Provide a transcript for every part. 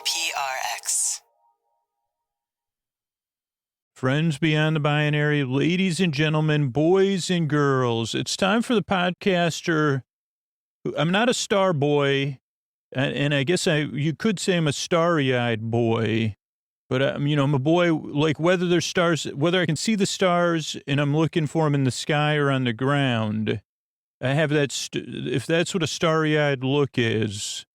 PRX. Friends beyond the binary, ladies and gentlemen, boys and girls, it's time for the podcaster. I'm not a star boy, and I guess you could say I'm a starry-eyed boy, but I'm a boy, like whether there's stars, whether I can see the stars and I'm looking for them in the sky or on the ground. I have that, if that's what a starry-eyed look is,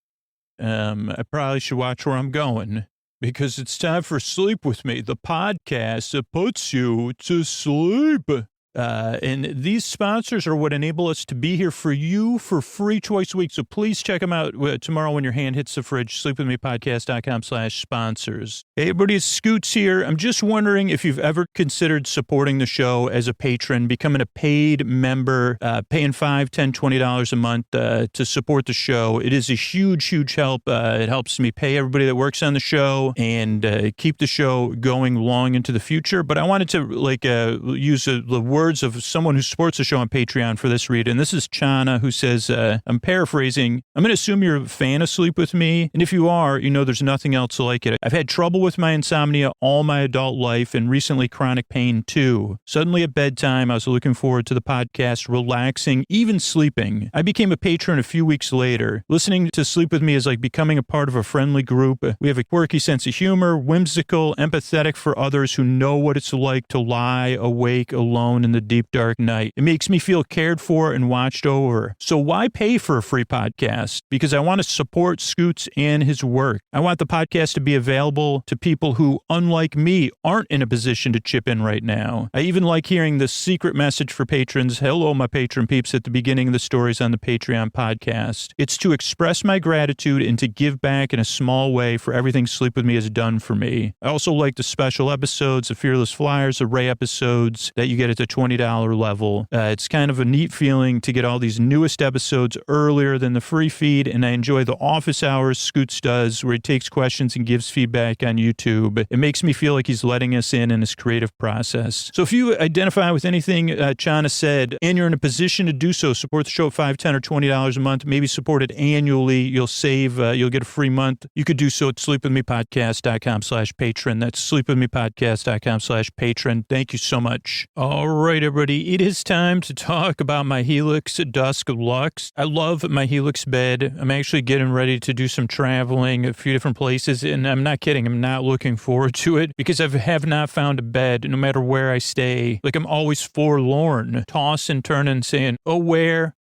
I probably should watch where I'm going. Because it's time for Sleep With Me, the podcast that puts you to sleep. And these sponsors are what enable us to be here for you for free twice a week. So please check them out tomorrow when your hand hits the fridge, sleepwithmepodcast.com/sponsors. Hey, everybody, it's Scoots here. I'm just wondering if you've ever considered supporting the show as a patron, becoming a paid member, paying $5, $10, $20 a month to support the show. It is a huge, huge help. It helps me pay everybody that works on the show and keep the show going long into the future. But I wanted to use the words of someone who supports the show on Patreon for this read. And this is Chana, who says, I'm paraphrasing, I'm going to assume you're a fan of Sleep With Me. And if you are, you know there's nothing else like it. I've had trouble with my insomnia all my adult life and recently chronic pain too. Suddenly at bedtime, I was looking forward to the podcast, relaxing, even sleeping. I became a patron a few weeks later. Listening to Sleep With Me is like becoming a part of a friendly group. We have a quirky sense of humor, whimsical, empathetic for others who know what it's like to lie awake alone in the deep dark night. It makes me feel cared for and watched over. So why pay for a free podcast? Because I want to support Scoots and his work. I want the podcast to be available to people who, unlike me, aren't in a position to chip in right now. I even like hearing the secret message for patrons, hello my patron peeps, at the beginning of the stories on the Patreon podcast. It's to express my gratitude and to give back in a small way for everything Sleep With Me has done for me. I also like the special episodes, the Fearless Flyers, the Ray episodes that you get at the $20 level. It's kind of a neat feeling to get all these newest episodes earlier than the free feed, and I enjoy the office hours Scoots does where he takes questions and gives feedback on YouTube. It makes me feel like he's letting us in his creative process. So if you identify with anything Chana said and you're in a position to do so, support the show at $5, $10, or $20 a month, maybe support it annually. You'll save, you'll get a free month. You could do so at sleepwithmepodcast.com/patron. That's sleepwithmepodcast.com/patron. Thank you so much. All right, everybody, it is time to talk about my Helix Dusk Luxe. I love my Helix bed. I'm actually getting ready to do some traveling, a few different places, and I'm not kidding. I'm not looking forward to it because I have not found a bed, no matter where I stay. Like, I'm always forlorn, toss and turn and saying, oh, where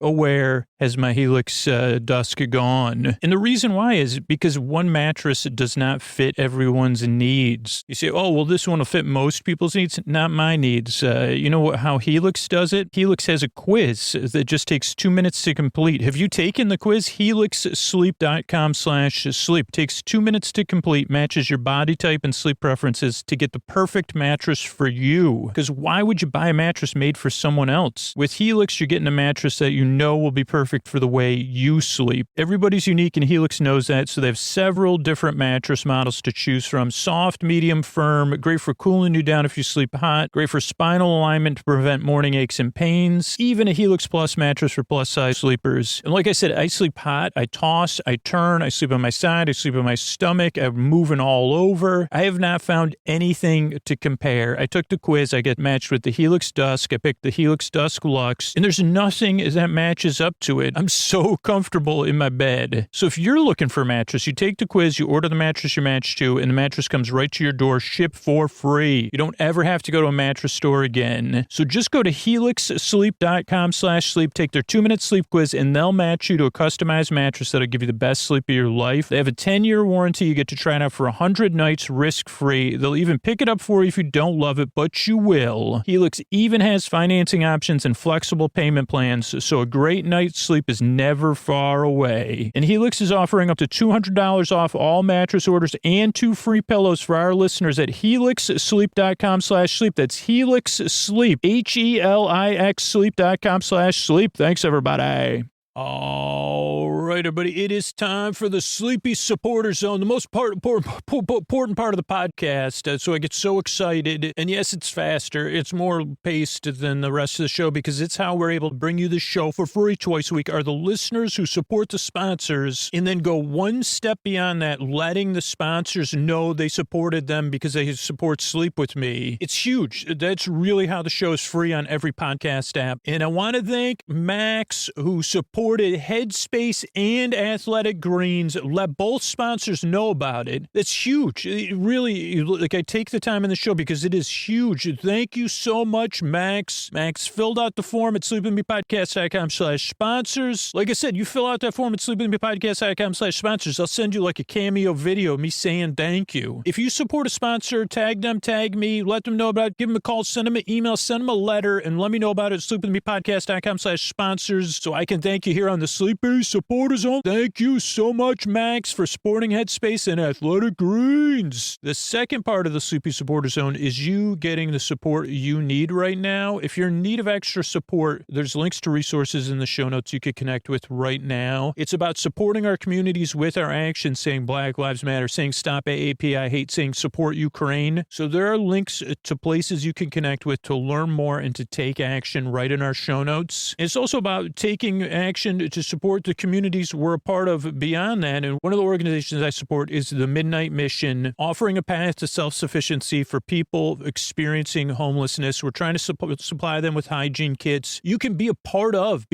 has my Helix Dusk gone? And the reason why is because one mattress does not fit everyone's needs. You say, oh, well, this one will fit most people's needs, not my needs. You know how Helix does it? Helix has a quiz that just takes 2 minutes to complete. Have you taken the quiz? HelixSleep.com/sleep. Takes 2 minutes to complete, matches your body type and sleep preferences to get the perfect mattress for you. Because why would you buy a mattress made for someone else? With Helix, you're getting a mattress that you know will be perfect for the way you sleep. Everybody's unique, and Helix knows that, so they have several different mattress models to choose from. Soft, medium, firm, great for cooling you down if you sleep hot, great for spinal alignment to prevent morning aches and pains, even a Helix Plus mattress for plus-size sleepers. And like I said, I sleep hot, I toss, I turn, I sleep on my side, I sleep on my stomach, I'm moving all over. I have not found anything to compare. I took the quiz, I get matched with the Helix Dusk, I picked the Helix Dusk Luxe, and there's nothing that matches up to it. I'm so comfortable in my bed. So if you're looking for a mattress, you take the quiz, you order the mattress you're matched to, and the mattress comes right to your door, shipped for free. You don't ever have to go to a mattress store again. So just go to HelixSleep.com/sleep, take their 2-minute sleep quiz, and they'll match you to a customized mattress that'll give you the best sleep of your life. They have a 10-year warranty. You get to try it out for 100 nights risk-free. They'll even pick it up for you if you don't love it, but you will. Helix even has financing options and flexible payment plans, so a great night's sleep is never far away. And Helix is offering up to $200 off all mattress orders and 2 free pillows for our listeners at HelixSleep.com/sleep. That's Helix Sleep, HELIX Sleep.com/sleep. Thanks, everybody. All right, everybody. It is time for the Sleepy Supporter Zone, the most important part of the podcast. So I get so excited. And yes, it's faster. It's more paced than the rest of the show because it's how we're able to bring you the show for free twice a week are the listeners who support the sponsors and then go one step beyond that, letting the sponsors know they supported them because they support Sleep With Me. It's huge. That's really how the show is free on every podcast app. And I want to thank Max, who supported Headspace and Athletic Greens. Let both sponsors know about it. It's huge. It really, like, I take the time in the show because it is huge. Thank you so much, Max. Max filled out the form at sleepwithmepodcast.com/sponsors. Like I said, you fill out that form at sleepwithmepodcast.com/sponsors. I'll send you like a cameo video of me saying thank you. If you support a sponsor, tag them, tag me, let them know about it, give them a call, send them an email, send them a letter, and let me know about it at sleepwithmepodcast.com/sponsors so I can thank you here on the Sleepy Supporter Zone. Thank you so much, Max, for supporting Headspace and Athletic Greens. The second part of the Sleepy Supporter Zone is you getting the support you need right now. If you're in need of extra support, there's links to resources in the show notes you could connect with right now. It's about supporting our communities with our actions, saying Black Lives Matter, saying Stop AAP, I Hate, saying Support Ukraine. So there are links to places you can connect with to learn more and to take action right in our show notes. It's also about taking action to support the communities we're a part of beyond that. And one of the organizations I support is the Midnight Mission, offering a path to self-sufficiency for people experiencing homelessness. We're trying to supply them with hygiene kits. You can be a part of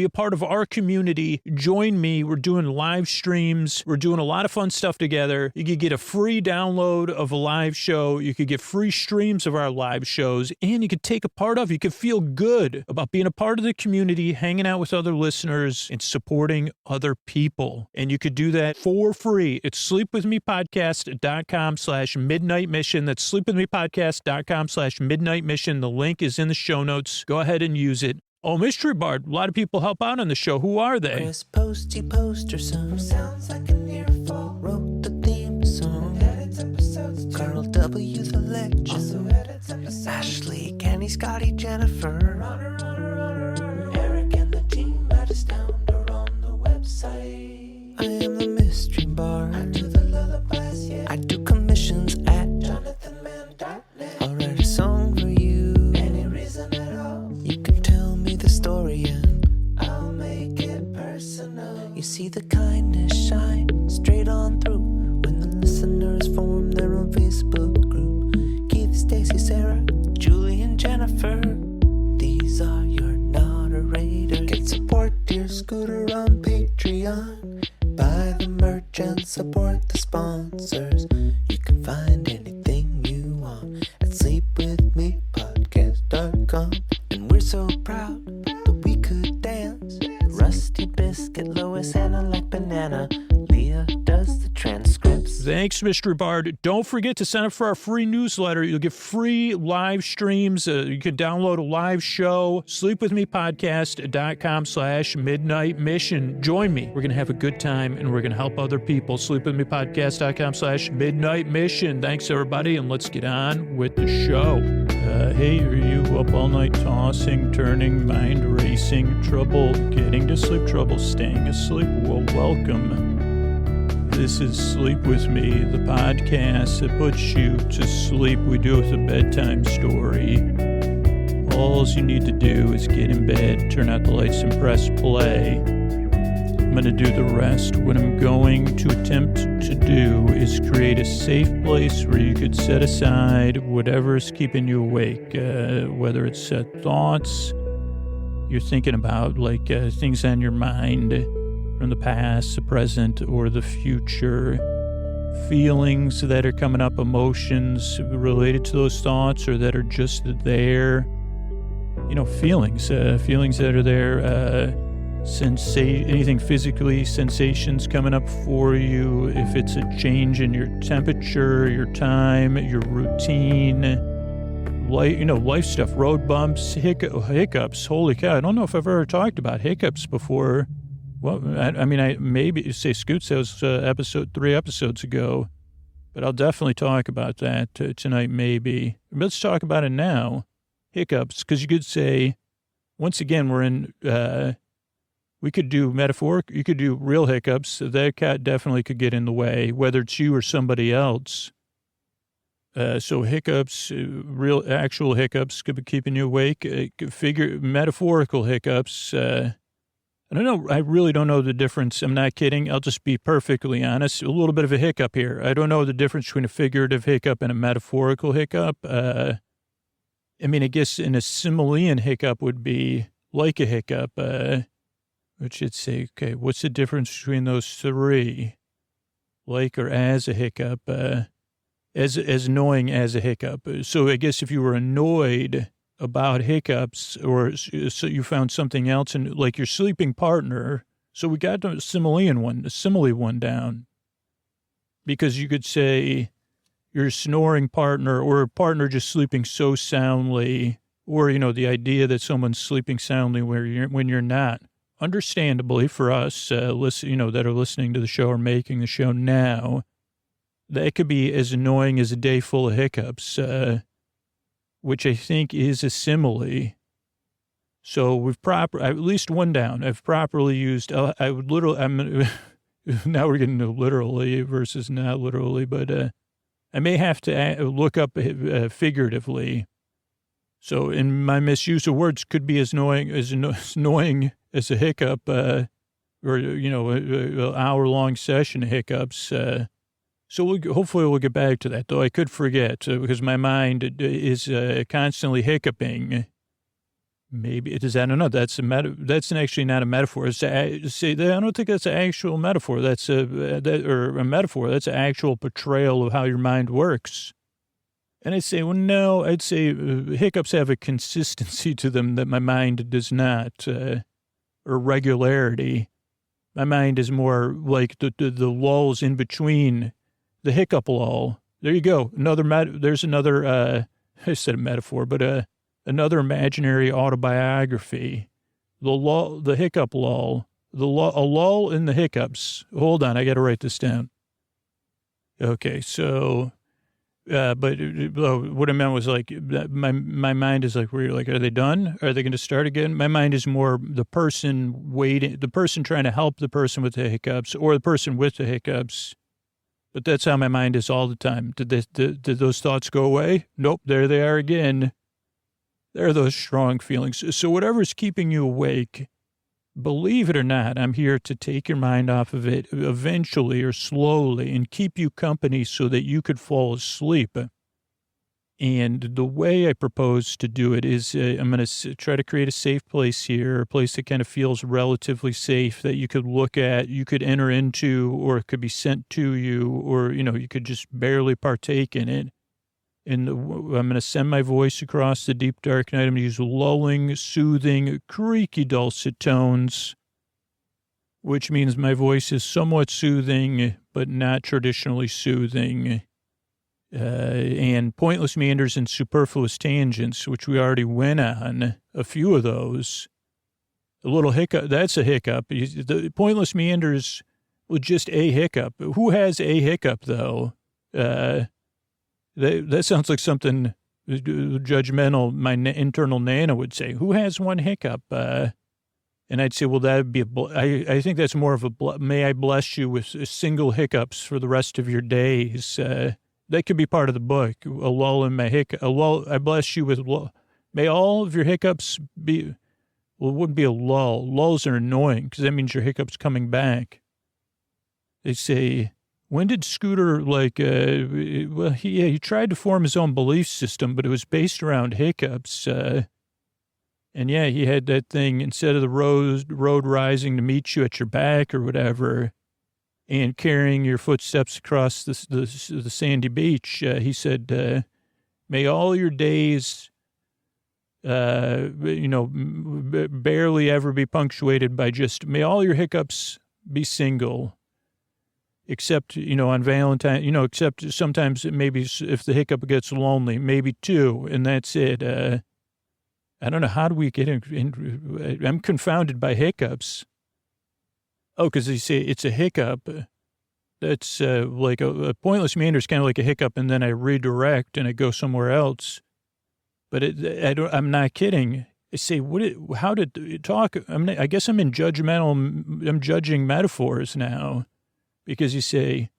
our community. Join me. We're doing live streams. We're doing a lot of fun stuff together. You could get a free download of a live show. You could get free streams of our live shows, and you could take a part of. You could feel good about being a part of the community, hanging out with other listeners, and supporting other people. And you could do that for free. It's sleepwithmepodcast.com/midnight mission. That's sleepwithmepodcast.com/midnight mission. The link is in the show notes. Go ahead and use it. Oh, Mystery Bard. A lot of people help out on the show. Who are they? Chris Posty Poster Son, sounds like an earful, wrote the theme song, edits episodes too. Carl W. the Legend, also edits episodes. Ashley, Kenny, Scotty, Jennifer, Runner, Eric and the team at Astound or on the website. I am the Mystery Bard. I do the lullabies, yeah. I do commissions at jonathanmann.net. I'll write a song for you, any reason at all. You can tell me the story and I'll make it personal. You see the kindness shine straight on through when the listeners form their own Facebook group. Keith, Stacy, Sarah, Julie, and Jennifer. These are your moderators. Get support dear Scooter on Patreon. Buy the merch and support the sponsors. You can find anything you want at sleepwithmepodcast.com. And we're so proud that we could dance. Rusty Biscuit, Lois, Anna like banana. Leah does the transcripts. Thanks, Mr. Bard. Don't forget to sign up for our free newsletter. You'll get free live streams. You can download a live show. Sleepwithmepodcast.com/midnight mission. Join me. We're going to have a good time and we're going to help other people. Sleepwithmepodcast.com/midnight mission. Thanks, everybody, and let's get on with the show. Hey, are you up all night tossing, turning, mind racing, trouble getting to sleep, trouble staying asleep? Well, welcome. This is Sleep With Me, the podcast that puts you to sleep. We do it with a bedtime story. All you need to do is get in bed, turn out the lights, and press play. I'm going to do the rest. What I'm going to attempt to do is create a safe place where you could set aside whatever is keeping you awake, whether it's thoughts you're thinking about, like things on your mind from the past, the present, or the future, feelings that are coming up, emotions related to those thoughts or that are just there, feelings that are there, anything physically, sensations coming up for you, if it's a change in your temperature, your time, your routine, life stuff, road bumps, hiccups. Holy cow, I don't know if I've ever talked about hiccups before. Well, I maybe say Scoots, that was 3 episodes ago, but I'll definitely talk about that tonight maybe. Let's talk about it now. Hiccups, because you could say, once again, we're in We could do metaphoric. You could do real hiccups. That cat definitely could get in the way, whether it's you or somebody else. So hiccups, real actual hiccups could be keeping you awake. Metaphorical hiccups. I don't know. I really don't know the difference. I'm not kidding. I'll just be perfectly honest. A little bit of a hiccup here. I don't know the difference between a figurative hiccup and a metaphorical hiccup. I mean, I guess an Similean hiccup would be like a hiccup, which should say, okay, what's the difference between those three? Like or as a hiccup, as annoying as a hiccup. So I guess if you were annoyed about hiccups, or so you found something else, and like your sleeping partner. So we got the simile one down, because you could say your snoring partner, or a partner just sleeping so soundly, or, the idea that someone's sleeping soundly when you're not. Understandably for us, that are listening to the show or making the show now, that could be as annoying as a day full of hiccups, which I think is a simile. So at least one down. I've properly used, now we're getting to literally versus not literally, but I may have to look up figuratively. So in my misuse of words could be as annoying as a hiccup, or, an hour-long session of hiccups. So hopefully we'll get back to that, though I could forget, because my mind is constantly hiccuping. Maybe it is. I don't know. That's actually not a metaphor. I don't think that's an actual metaphor. That's a metaphor. That's an actual portrayal of how your mind works. And I'd say, well, no. I'd say hiccups have a consistency to them that my mind does not, or regularity. My mind is more like the lulls in between. The hiccup lull. There you go. There's another, I said a metaphor, but another imaginary autobiography. The hiccup lull. A lull in the hiccups. Hold on, I got to write this down. Okay, so, but what I meant was like, my mind is like, are they done? Are they going to start again? My mind is more the person waiting, the person trying to help the person with the hiccups, or the person with the hiccups. But that's how my mind is all the time. Did those thoughts go away? Nope, there they are again. There are those strong feelings. So whatever's keeping you awake, believe it or not, I'm here to take your mind off of it eventually or slowly and keep you company so that you could fall asleep. And the way I propose to do it is I'm going to try to create a safe place here, a place that kind of feels relatively safe that you could look at, you could enter into, or it could be sent to you, or, you could just barely partake in it. And I'm going to send my voice across the deep, dark night. I'm going to use lulling, soothing, creaky, dulcet tones, which means my voice is somewhat soothing, but not traditionally soothing. And pointless meanders and superfluous tangents, which we already went on, a few of those. A little hiccup, that's a hiccup. The pointless meanders was just a hiccup. Who has a hiccup, though? That sounds like something judgmental my internal Nana would say. Who has one hiccup? And I'd say, well, that would be I think that's more of may I bless you with single hiccups for the rest of your days. That could be part of the book. A lull in my hiccup. A lull. I bless you with lull. May all of your hiccups be. Well, it wouldn't be a lull. Lulls are annoying because that means your hiccup's coming back. They say, when did Scooter he tried to form his own belief system, but it was based around hiccups. And yeah, he had that thing instead of the road rising to meet you at your back or whatever, and carrying your footsteps across the sandy beach. He said, may all your days, barely ever be punctuated by may all your hiccups be single, except, on Valentine, except sometimes maybe if the hiccup gets lonely, maybe two, and that's it. I don't know. How do we get in? I'm confounded by hiccups. Oh, because they say it's a hiccup. That's like a pointless meander is kind of like a hiccup, and then I redirect and I go somewhere else. But I'm not kidding. I say, how did you talk? I guess I'm I'm judging metaphors now, because you say,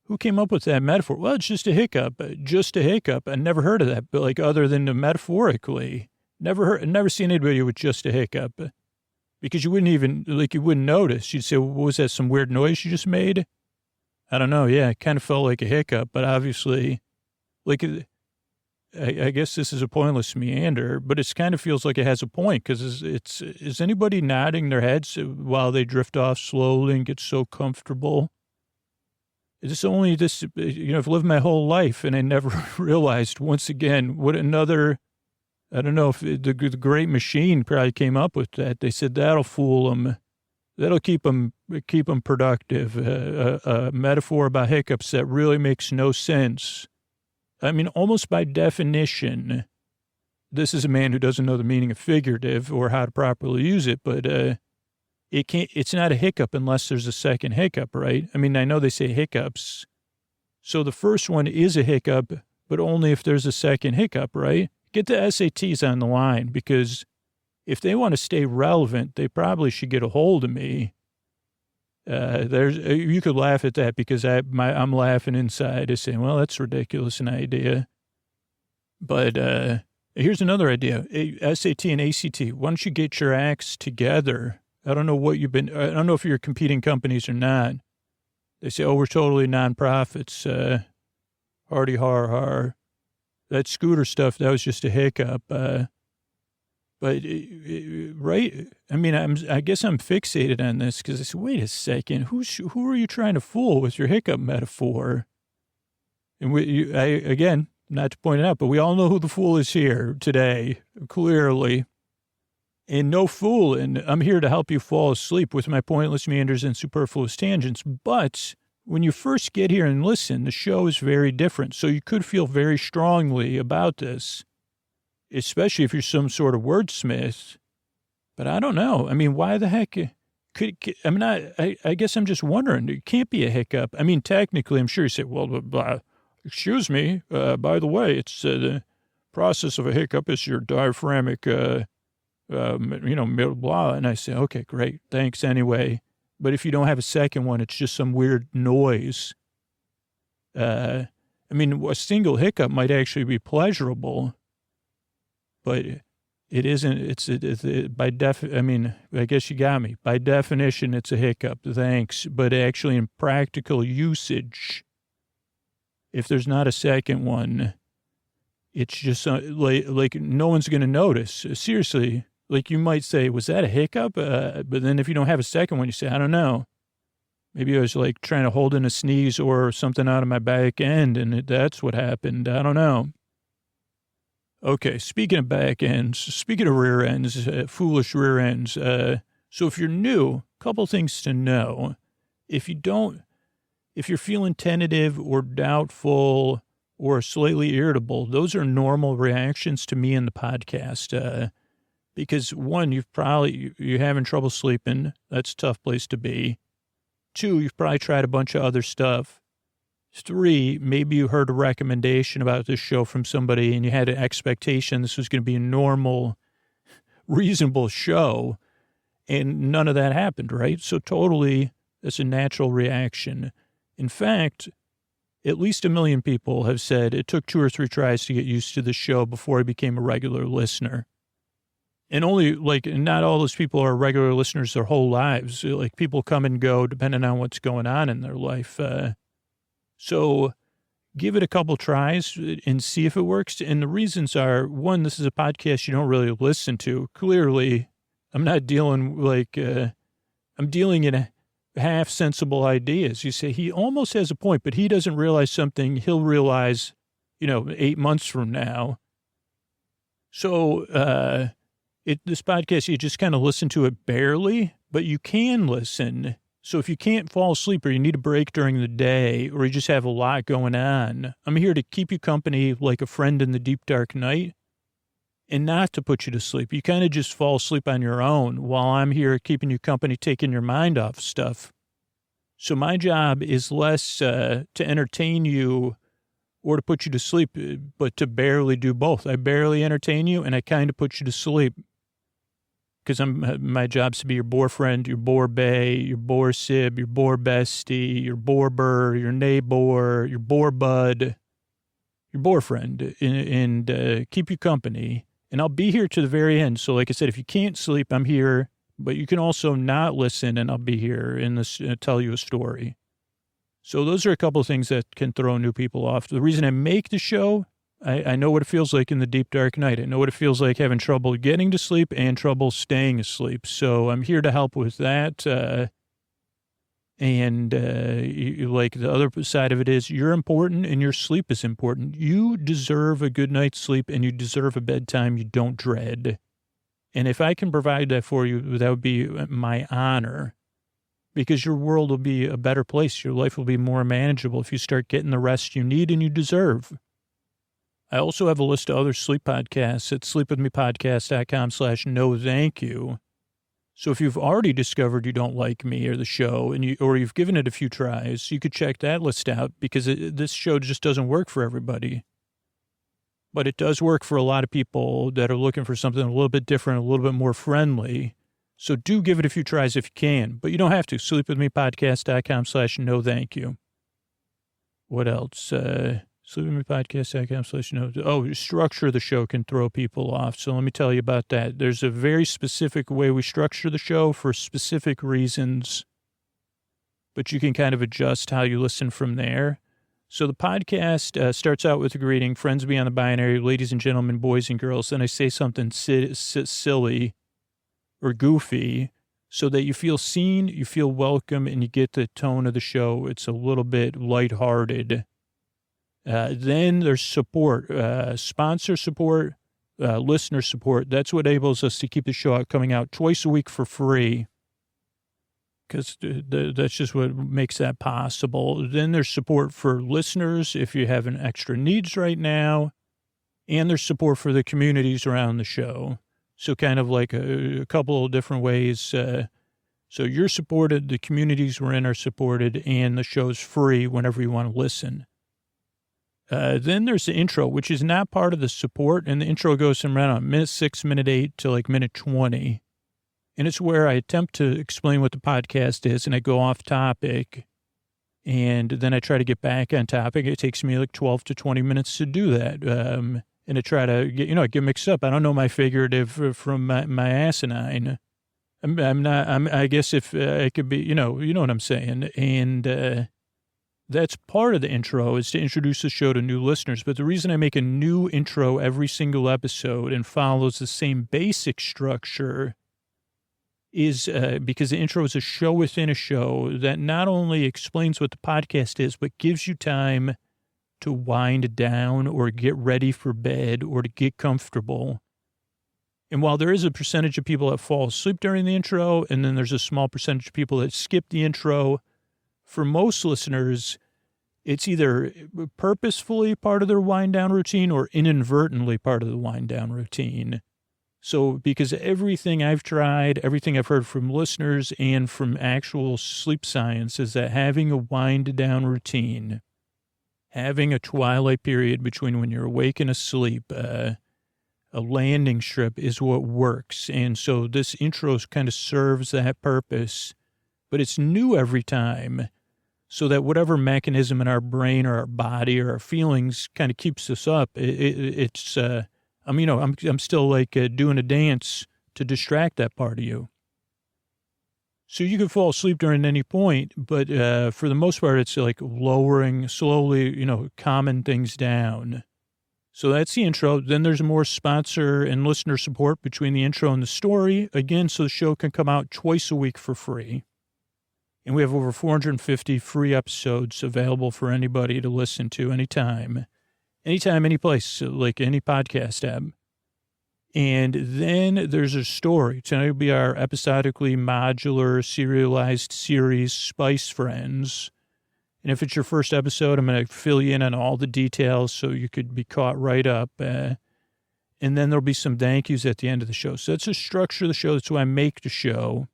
who came up with that metaphor? Well, it's just a hiccup, I never heard of that, but like other than the metaphorically, never seen anybody with just a hiccup, because you wouldn't notice. You'd say, well, what was that? Some weird noise you just made? I don't know. Yeah. It kind of felt like a hiccup, but obviously like, I guess this is a pointless meander, but it kind of feels like it has a point, because is anybody nodding their heads while they drift off slowly and get so comfortable? It's only this, I've lived my whole life and I never realized once again what another, I don't know if the great machine probably came up with that. They said that'll fool them. That'll keep them productive. A metaphor about hiccups that really makes no sense. I mean, almost by definition, this is a man who doesn't know the meaning of figurative or how to properly use it, but it's not a hiccup unless there's a second hiccup, right? I mean, I know they say hiccups. So the first one is a hiccup, but only if there's a second hiccup, right? Get the SATs on the line, because if they want to stay relevant, they probably should get a hold of me. You could laugh at that, because I'm laughing inside and saying, well, that's ridiculous, an idea. But here's another idea. SAT and ACT, why don't you get your acts together? I don't know I don't know if you're competing companies or not. They say, oh, we're totally nonprofits. Hardy har har. That scooter stuff, that was just a hiccup. But, right, I mean, I guess I'm fixated on this, because I said, wait a second, who are you trying to fool with your hiccup metaphor? And again, not to point it out, but we all know who the fool is here today, clearly. And no fooling, I'm here to help you fall asleep with my pointless meanders and superfluous tangents. But when you first get here and listen, the show is very different. So you could feel very strongly about this, especially if you're some sort of wordsmith. But I don't know. I mean, why the heck I guess I'm just wondering. It can't be a hiccup. I mean, technically, I'm sure you say, well, excuse me, by the way, it's the process of a hiccup is your diaphragmatic, blah. And I say, okay, great. Thanks anyway. But if you don't have a second one, it's just some weird noise. I mean, a single hiccup might actually be pleasurable. But it isn't, I mean, I guess you got me. By definition, it's a hiccup. Thanks. But actually in practical usage, if there's not a second one, it's just like no one's going to notice. Seriously, like you might say, was that a hiccup? But then if you don't have a second one, you say, I don't know. Maybe I was like trying to hold in a sneeze or something out of my back end, and that's what happened. I don't know. Okay, speaking of back ends, speaking of rear ends, foolish rear ends. So if you're new, a couple things to know. If you're feeling tentative or doubtful or slightly irritable, those are normal reactions to me in the podcast. Because one, you're having trouble sleeping. That's a tough place to be. Two, you've probably tried a bunch of other stuff. 3, maybe you heard a recommendation about this show from somebody and you had an expectation this was going to be a normal, reasonable show, and none of that happened, right? So totally, that's a natural reaction. In fact, at least 1 million people have said it took 2 or 3 tries to get used to the show before I became a regular listener. And only, not all those people are regular listeners their whole lives. Like, people come and go depending on what's going on in their life. So give it a couple tries and see if it works. And the reasons are, one, this is a podcast you don't really listen to. Clearly, I'm not dealing I'm dealing in half sensible ideas. You say, he almost has a point, but he doesn't realize something he'll realize, 8 months from now. So this podcast, you just kind of listen to it barely, but you can listen. So if you can't fall asleep or you need a break during the day or you just have a lot going on, I'm here to keep you company like a friend in the deep, dark night and not to put you to sleep. You kind of just fall asleep on your own while I'm here keeping you company, taking your mind off stuff. So my job is less to entertain you or to put you to sleep, but to barely do both. I barely entertain you and I kind of put you to sleep. because my job's to be your boyfriend, your boy-bay, your boy-sib, your boy-bestie, your boy-burr, your neighbor, your boy-bud, your boyfriend, and keep you company. And I'll be here to the very end. So like I said, if you can't sleep, I'm here, but you can also not listen, and I'll be here and tell you a story. So those are a couple of things that can throw new people off. The reason I make the show, I know what it feels like in the deep, dark night. I know what it feels like having trouble getting to sleep and trouble staying asleep. So I'm here to help with that. Like the other side of it is you're important and your sleep is important. You deserve a good night's sleep and you deserve a bedtime you don't dread. And if I can provide that for you, that would be my honor, because your world will be a better place. Your life will be more manageable if you start getting the rest you need and you deserve. I also have a list of other sleep podcasts at sleepwithmepodcast.com/no thank you. So if you've already discovered you don't like me or the show, or you've given it a few tries, you could check that list out, because this show just doesn't work for everybody. But it does work for a lot of people that are looking for something a little bit different, a little bit more friendly. So do give it a few tries if you can, but you don't have to. Sleepwithmepodcast.com/no thank you. What else? Sleepwithmepodcast.com/no. Oh, structure of the show can throw people off. So let me tell you about that. There's a very specific way we structure the show for specific reasons, but you can kind of adjust how you listen from there. So the podcast starts out with a greeting, friends beyond the binary, ladies and gentlemen, boys and girls. Then I say something silly or goofy so that you feel seen, you feel welcome, and you get the tone of the show. It's a little bit lighthearted. Then there's support, sponsor support, listener support. That's what enables us to keep the show coming out twice a week for free, because that's just what makes that possible. Then there's support for listeners if you have an extra needs right now, and there's support for the communities around the show. So kind of like a couple of different ways. So you're supported, the communities we're in are supported, and the show's free whenever you want to listen. Then there's the intro, which is not part of the support, and the intro goes from around minute 6, minute 8 to like minute 20. And it's where I attempt to explain what the podcast is, and I go off topic, and then I try to get back on topic. It takes me like 12 to 20 minutes to do that. And I try to get mixed up. I don't know my figurative from my asinine. I guess if I could be, you know what I'm saying. And that's part of the intro, is to introduce the show to new listeners. But the reason I make a new intro every single episode and follows the same basic structure is because the intro is a show within a show that not only explains what the podcast is, but gives you time to wind down or get ready for bed or to get comfortable. And while there is a percentage of people that fall asleep during the intro, and then there's a small percentage of people that skip the intro, for most listeners, it's either purposefully part of their wind down routine or inadvertently part of the wind down routine. So because everything I've tried, everything I've heard from listeners and from actual sleep science is that having a wind down routine, having a twilight period between when you're awake and asleep, a landing strip is what works. And so this intro kind of serves that purpose, but it's new every time, so that whatever mechanism in our brain or our body or our feelings kind of keeps us up. I'm still like doing a dance to distract that part of you. So you can fall asleep during any point, but for the most part, it's like lowering slowly, calming things down. So that's the intro. Then there's more sponsor and listener support between the intro and the story. Again, so the show can come out twice a week for free. And we have over 450 free episodes available for anybody to listen to anytime, any place, like any podcast app. And then there's a story. Tonight will be our episodically modular serialized series, Spice Friends. And if it's your first episode, I'm going to fill you in on all the details so you could be caught right up. And then there'll be some thank yous at the end of the show. So that's the structure of the show. That's why I make the show.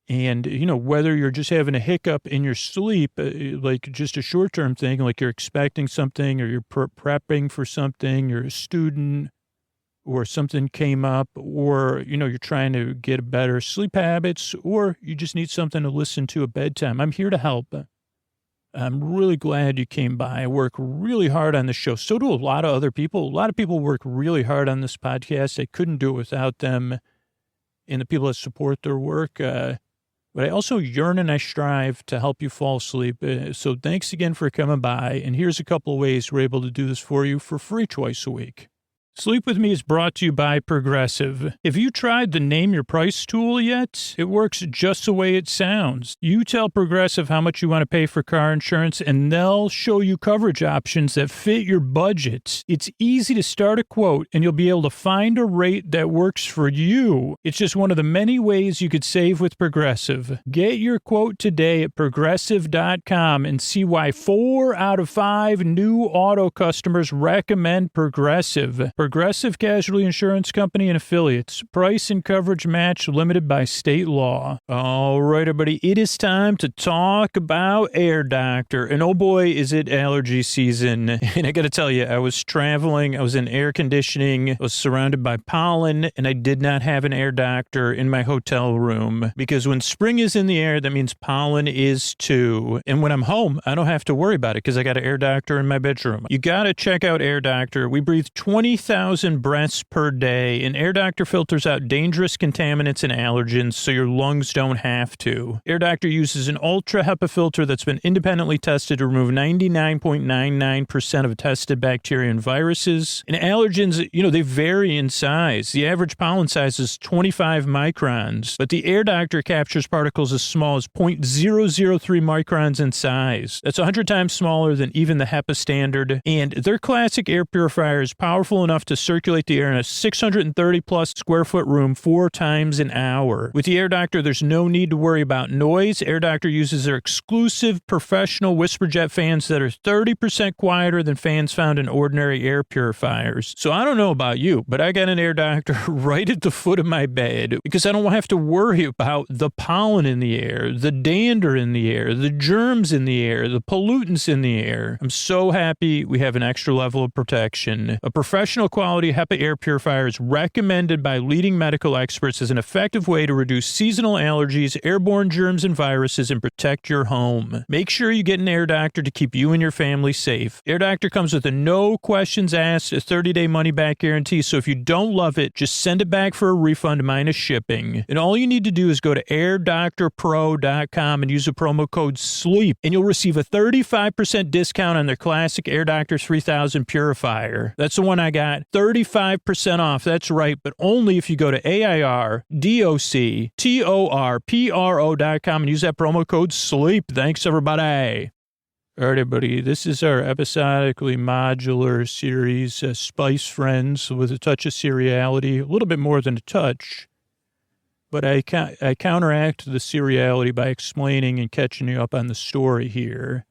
And, whether you're just having a hiccup in your sleep, like just a short-term thing, like you're expecting something or you're prepping for something, you're a student, or something came up, or, you're trying to get better sleep habits, or you just need something to listen to at bedtime, I'm here to help. I'm really glad you came by. I work really hard on the show. So do a lot of other people. A lot of people work really hard on this podcast. I couldn't do it without them and the people that support their work. But I also yearn and I strive to help you fall asleep. So thanks again for coming by. And here's a couple of ways we're able to do this for you for free twice a week. Sleep With Me is brought to you by Progressive. Have you tried the Name Your Price tool yet? It works just the way it sounds. You tell Progressive how much you want to pay for car insurance, and they'll show you coverage options that fit your budget. It's easy to start a quote, and you'll be able to find a rate that works for you. It's just one of the many ways you could save with Progressive. Get your quote today at Progressive.com and see why 4 out of 5 new auto customers recommend Progressive. Progressive Casualty Insurance Company and Affiliates. Price and coverage match limited by state law. All right, everybody, it is time to talk about Air Doctor. And oh boy, is it allergy season. And I got to tell you, I was traveling, I was in air conditioning, I was surrounded by pollen, and I did not have an Air Doctor in my hotel room. Because when spring is in the air, that means pollen is too. And when I'm home, I don't have to worry about it because I got an Air Doctor in my bedroom. You got to check out Air Doctor. We breathe 20,000 breaths per day, and Air Doctor filters out dangerous contaminants and allergens so your lungs don't have to. Air Doctor uses an ultra HEPA filter that's been independently tested to remove 99.99% of tested bacteria and viruses. And allergens, they vary in size. The average pollen size is 25 microns, but the Air Doctor captures particles as small as 0.003 microns in size. That's 100 times smaller than even the HEPA standard. And their classic air purifier is powerful enough to circulate the air in a 630 plus square foot room 4 times an hour. With the Air Doctor, there's no need to worry about noise. Air Doctor uses their exclusive professional whisperjet fans that are 30% quieter than fans found in ordinary air purifiers. So I don't know about you, but I got an Air Doctor right at the foot of my bed because I don't have to worry about the pollen in the air, the dander in the air, the germs in the air, the pollutants in the air. I'm so happy we have an extra level of protection. A professional quality HEPA air purifier is recommended by leading medical experts as an effective way to reduce seasonal allergies, airborne germs and viruses, and protect your home. Make sure you get an Air Doctor to keep you and your family safe. Air Doctor comes with a no questions asked, a 30-day money-back guarantee, so if you don't love it, just send it back for a refund minus shipping. And all you need to do is go to airdoctorpro.com and use the promo code SLEEP, and you'll receive a 35% discount on their classic Air Doctor 3000 purifier. That's the one I got. 35% off. That's right, but only if you go to airdoctorpro.com and use that promo code SLEEP. Thanks, everybody. All right, everybody, this is our episodically modular series, Spice Friends, with a touch of seriality, a little bit more than a touch, but I counteract the seriality by explaining and catching you up on the story here.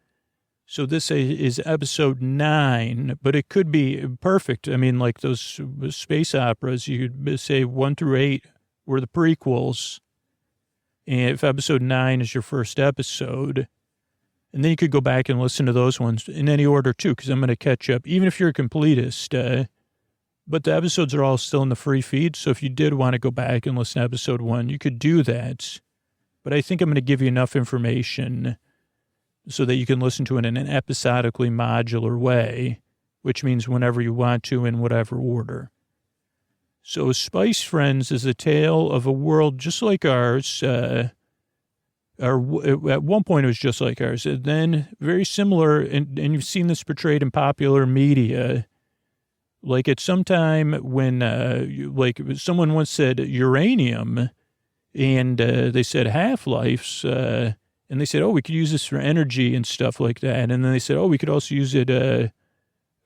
So this is episode 9, but it could be perfect. I mean, like those space operas, you could say 1 through 8 were the prequels. And if episode 9 is your first episode, and then you could go back and listen to those ones in any order too, because I'm going to catch up, even if you're a completist. But the episodes are all still in the free feed. So if you did want to go back and listen to episode 1, you could do that. But I think I'm going to give you enough information so that you can listen to it in an episodically modular way, which means whenever you want to in whatever order. So Spice Friends is a tale of a world just like ours. At one point it was just like ours, and then very similar, and you've seen this portrayed in popular media. Like at some time when, like someone once said uranium, and they said half-lives, and they said, oh, we could use this for energy and stuff like that. And then they said, oh, we could also use it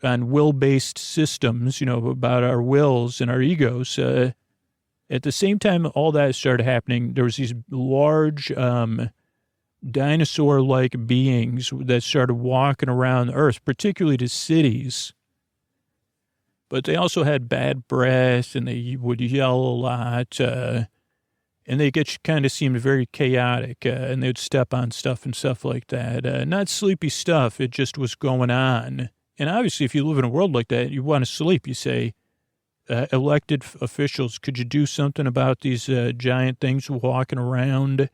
on will-based systems, about our wills and our egos. At the same time all that started happening, there was these large dinosaur-like beings that started walking around the earth, particularly to cities. But they also had bad breath, and they would yell a lot, and they kind of seemed very chaotic, and they would step on stuff and stuff like that. Not sleepy stuff, it just was going on. And obviously, if you live in a world like that, you want to sleep, you say, elected officials, could you do something about these giant things walking around?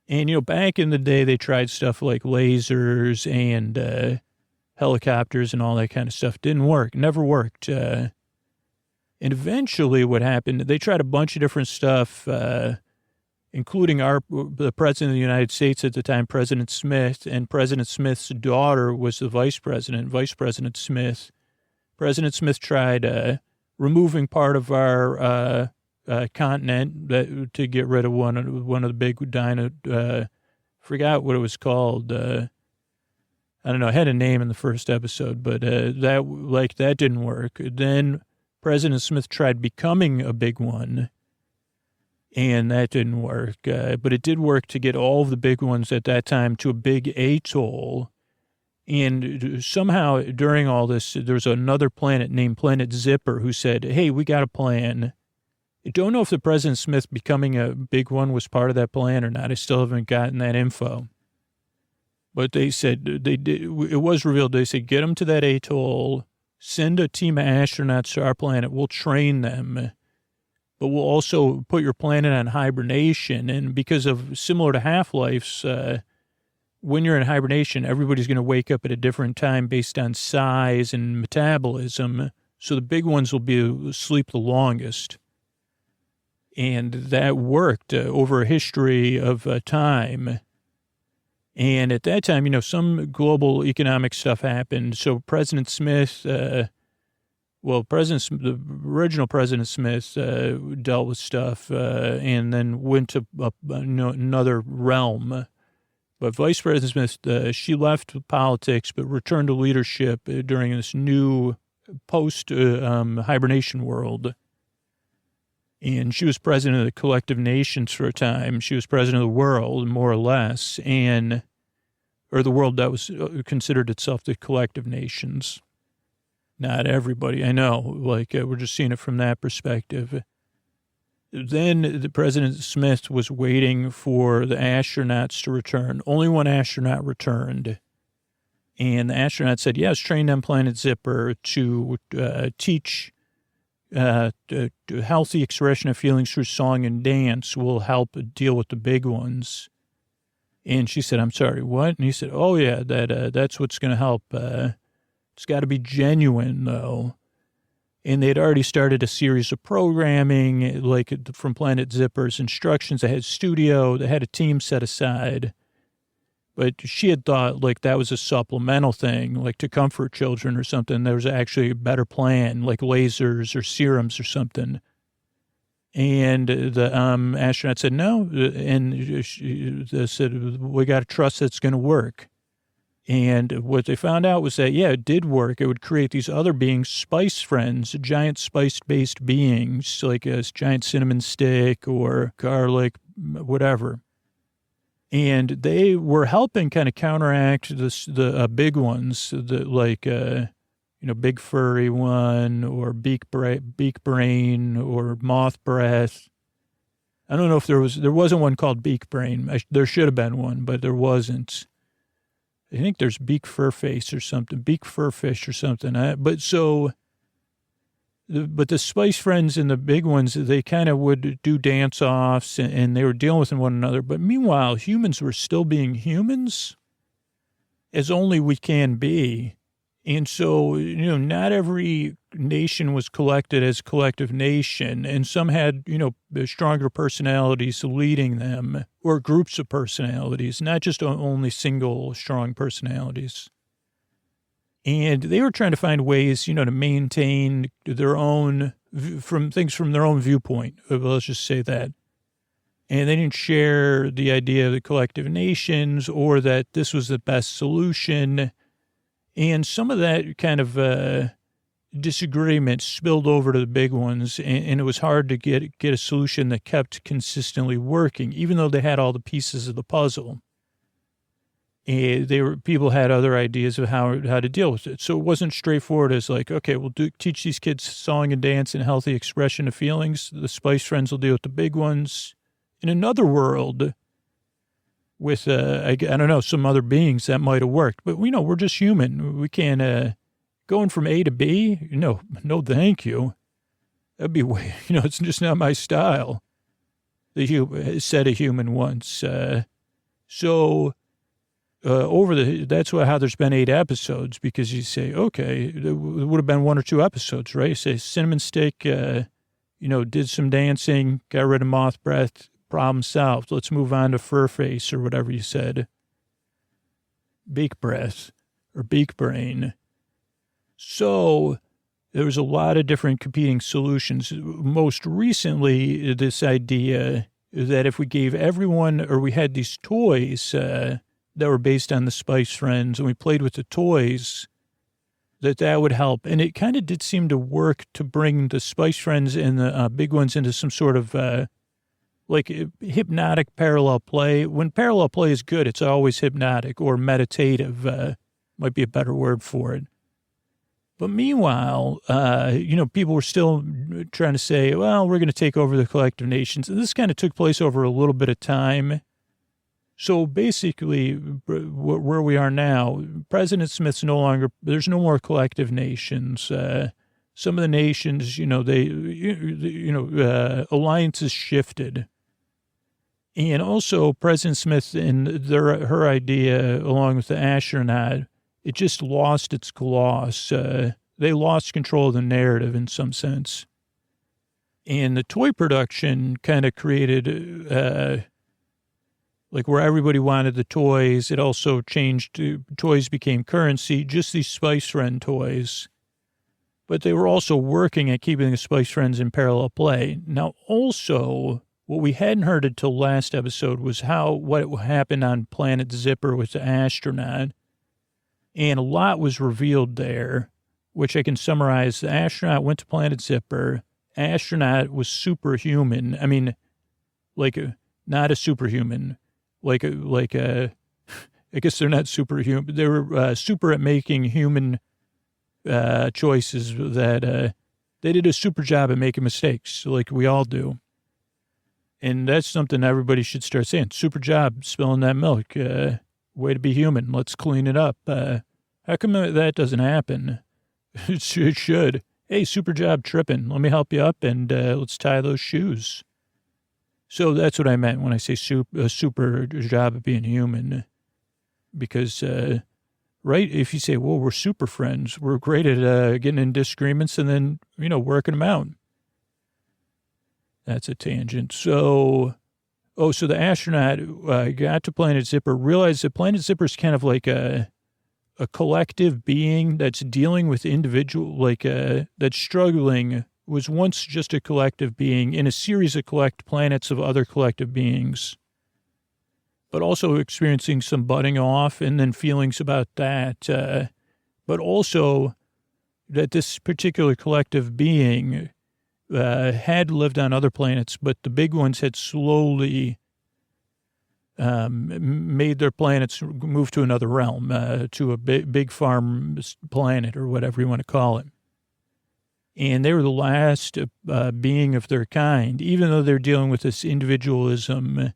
And, back in the day, they tried stuff like lasers and helicopters and all that kind of stuff. Didn't work, never worked. And eventually what happened, they tried a bunch of different stuff, including the president of the United States at the time, President Smith, and President Smith's daughter was the vice president, Vice President Smith. President Smith tried removing part of our continent to get rid of one of the big forgot what it was called. I don't know. I had a name in the first episode, but that didn't work. Then President Smith tried becoming a big one, and that didn't work. But it did work to get all of the big ones at that time to a big atoll. And somehow during all this, there was another planet named Planet Zipper who said, hey, we got a plan. I don't know if the President Smith becoming a big one was part of that plan or not. I still haven't gotten that info. But they said, it was revealed, they said, get them to that atoll, send a team of astronauts to our planet, we'll train them, but we'll also put your planet on hibernation. And because of similar to Half-Life's, when you're in hibernation, everybody's going to wake up at a different time based on size and metabolism. So the big ones will be asleep the longest. And that worked over a history of time. And at that time, some global economic stuff happened. So President Smith, the original President Smith dealt with stuff and then went to another realm. But Vice President Smith, she left politics but returned to leadership during this new post-hibernation world. And she was president of the collective nations for a time. She was president of the world, more or less, or the world that was considered itself the collective nations. Not everybody, I know, we're just seeing it from that perspective. Then the President Smith was waiting for the astronauts to return. Only one astronaut returned. And the astronaut said, yes, train on Planet Zipper to teach healthy expression of feelings through song and dance will help deal with the big ones. And she said, I'm sorry, what? And he said, oh, yeah, that's what's going to help. It's got to be genuine, though. And they had already started a series of programming, from Planet Zipper's instructions. They had studio. They had a team set aside. But she had thought, that was a supplemental thing, to comfort children or something. There was actually a better plan, like lasers or serums or something. And the astronaut said, no. And they said, we got to trust that's going to work. And what they found out was that, yeah, it did work. It would create these other beings, spice friends, giant spice-based beings, like a giant cinnamon stick or garlic, whatever. And they were helping kind of counteract the big ones, big furry one or beak brain or moth breath. I don't know if there wasn't one called beak brain. There should have been one, but there wasn't. I think there's beak fur face or something, beak fur fish or something. But the spice friends and the big ones, they kind of would do dance-offs and they were dealing with one another. But meanwhile, humans were still being humans, as only we can be. And so, not every nation was collected as a collective nation. And some had, stronger personalities leading them, or groups of personalities, not just only single strong personalities. And they were trying to find ways, to maintain their own, from their own viewpoint. Let's just say that. And they didn't share the idea of the collective nations or that this was the best solution. And some of that kind of disagreement spilled over to the big ones, and it was hard to get a solution that kept consistently working, even though they had all the pieces of the puzzle. And people had other ideas of how to deal with it. So it wasn't straightforward as okay, we'll teach these kids song and dance and healthy expression of feelings. The Spice Friends will deal with the big ones. In another world, with, I don't know, some other beings that might have worked. But, we're just human. We can't, going from A to B, no, thank you. That'd be way, it's just not my style. Said a human once. That's how there's been 8 episodes, because you say, okay, it would have been 1 or 2 episodes, right? You say cinnamon stick, did some dancing, got rid of moth breath, problem solved. Let's move on to fur face or whatever you said. Beak breath or beak brain. So there was a lot of different competing solutions. Most recently, this idea that if we gave everyone, or we had these toys that were based on the Spice Friends, and we played with the toys, that would help. And it kind of did seem to work to bring the Spice Friends and the big ones into some sort of hypnotic parallel play. When parallel play is good, it's always hypnotic or meditative, might be a better word for it. But meanwhile, people were still trying to say, well, we're going to take over the collective nations. And this kind of took place over a little bit of time. So basically, where we are now, President Smith's there's no more collective nations. Some of the nations, alliances shifted. And also President Smith and her idea, along with the astronaut, it just lost its gloss. They lost control of the narrative in some sense. And the toy production kind of created, where everybody wanted the toys. It also changed, toys became currency, just these Spice Friend toys. But they were also working at keeping the Spice Friends in parallel play. Now, also, what we hadn't heard until last episode was what happened on Planet Zipper with the astronaut. And a lot was revealed there, which I can summarize. The astronaut went to Planet Zipper. Astronaut was superhuman. I mean, not a superhuman. I guess they're not superhuman. They were super at making human choices that they did a super job at making mistakes, like we all do. And that's something everybody should start saying. Super job spilling that milk. Way to be human. Let's clean it up. How come that doesn't happen? It should. Hey, super job tripping. Let me help you up, and let's tie those shoes. So that's what I meant when I say super job of being human. Because, right, if you say, well, we're super friends, we're great at getting in disagreements and then, working them out. That's a tangent. So the astronaut got to Planet Zipper, realized that Planet Zipper is kind of like a collective being that's dealing with individual, that's struggling, was once just a collective being in a series of planets of other collective beings, but also experiencing some butting off and then feelings about that. But also that this particular collective being had lived on other planets, but the big ones had slowly made their planets move to another realm, to a big farm planet or whatever you want to call it. And they were the last being of their kind, even though they're dealing with this individualism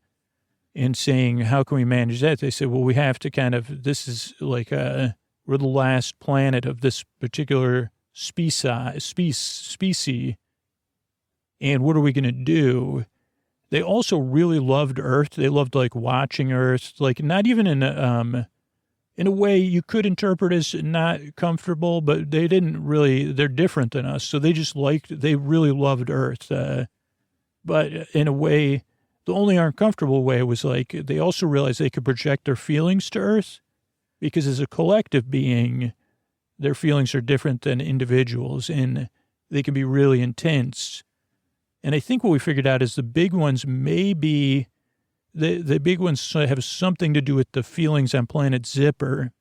and saying, how can we manage that? They said, well, we have to this is we're the last planet of this particular species. And what are we going to do? They also really loved Earth. They loved watching Earth, not even in a way you could interpret as not comfortable, but they didn't really, they're different than us. So they they really loved Earth. But in a way, the only uncomfortable way was they also realized they could project their feelings to Earth, because as a collective being, their feelings are different than individuals and they can be really intense. And I think what we figured out is the big ones the big ones have something to do with the feelings on Planet Zipper.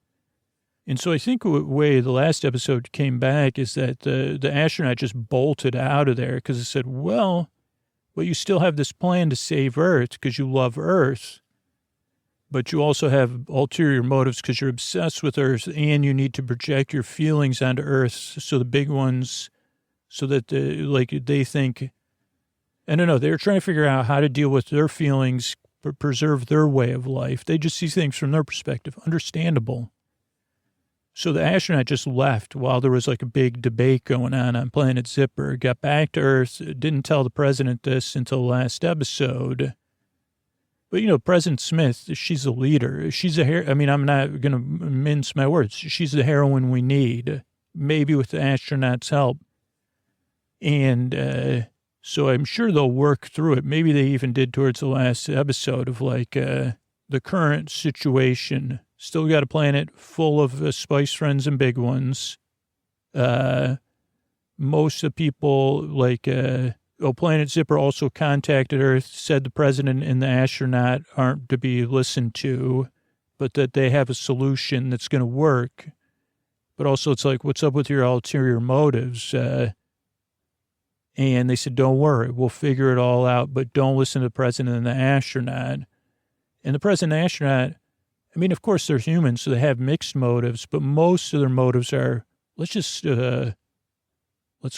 And so I think the way the last episode came back is that the astronaut just bolted out of there because it said, well, you still have this plan to save Earth because you love Earth, but you also have ulterior motives because you're obsessed with Earth and you need to project your feelings onto Earth. So the big ones, so that they think, I don't know, they're trying to figure out how to deal with their feelings, preserve their way of life. They just see things from their perspective. Understandable. So the astronaut just left while there was like a big debate going on Planet Zipper, got back to Earth, didn't tell the president this until the last episode. But, President Smith, she's a leader. She's I'm not going to mince my words. She's the heroine we need, maybe with the astronaut's help. And so I'm sure they'll work through it. Maybe they even did towards the last episode of like the current situation. Still got a planet full of spice friends and big ones. Most of the people like... Planet Zipper also contacted Earth, said the president and the astronaut aren't to be listened to, but that they have a solution that's going to work. But also it's like, what's up with your ulterior motives? And they said, don't worry, we'll figure it all out, but don't listen to the president and the astronaut. And the president and the astronaut, of course they're human, so they have mixed motives, but most of their motives are, let's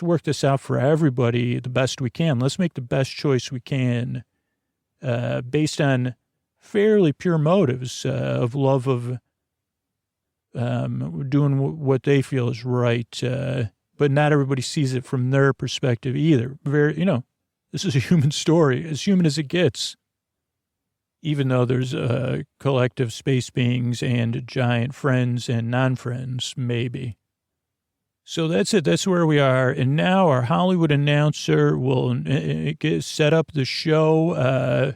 work this out for everybody the best we can. Let's make the best choice we can based on fairly pure motives of love of doing what they feel is right. But not everybody sees it from their perspective either. This is a human story, as human as it gets. Even though there's collective space beings and giant friends and non-friends, maybe. So that's it. That's where we are. And now our Hollywood announcer will set up the show.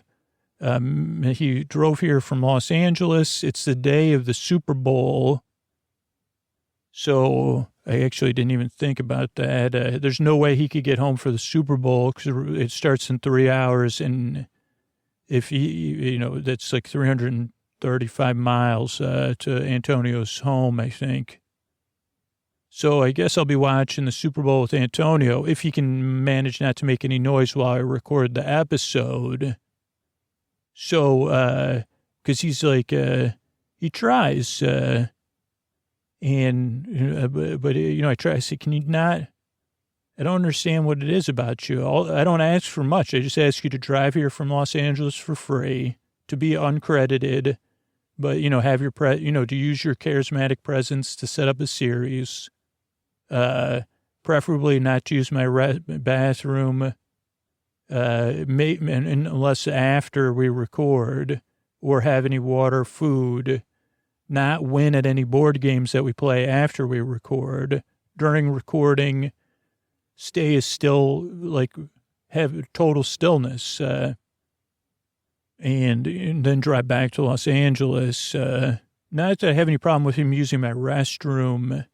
He drove here from Los Angeles. It's the day of the Super Bowl. So I actually didn't even think about that. There's no way he could get home for the Super Bowl because it starts in 3 hours. And if he, that's like 335 miles to Antonio's home, I think. So I guess I'll be watching the Super Bowl with Antonio if he can manage not to make any noise while I record the episode. So, because he's like, he tries, but I try. I say, can you not? I don't understand what it is about you. I don't ask for much. I just ask you to drive here from Los Angeles for free, to be uncredited, but have your to use your charismatic presence to set up a series. Preferably not to use my bathroom, unless after we record, or have any water, food, not win at any board games that we play after we record. During recording, stay as still, like have total stillness, and then drive back to Los Angeles. Not that I have any problem with him using my restroom.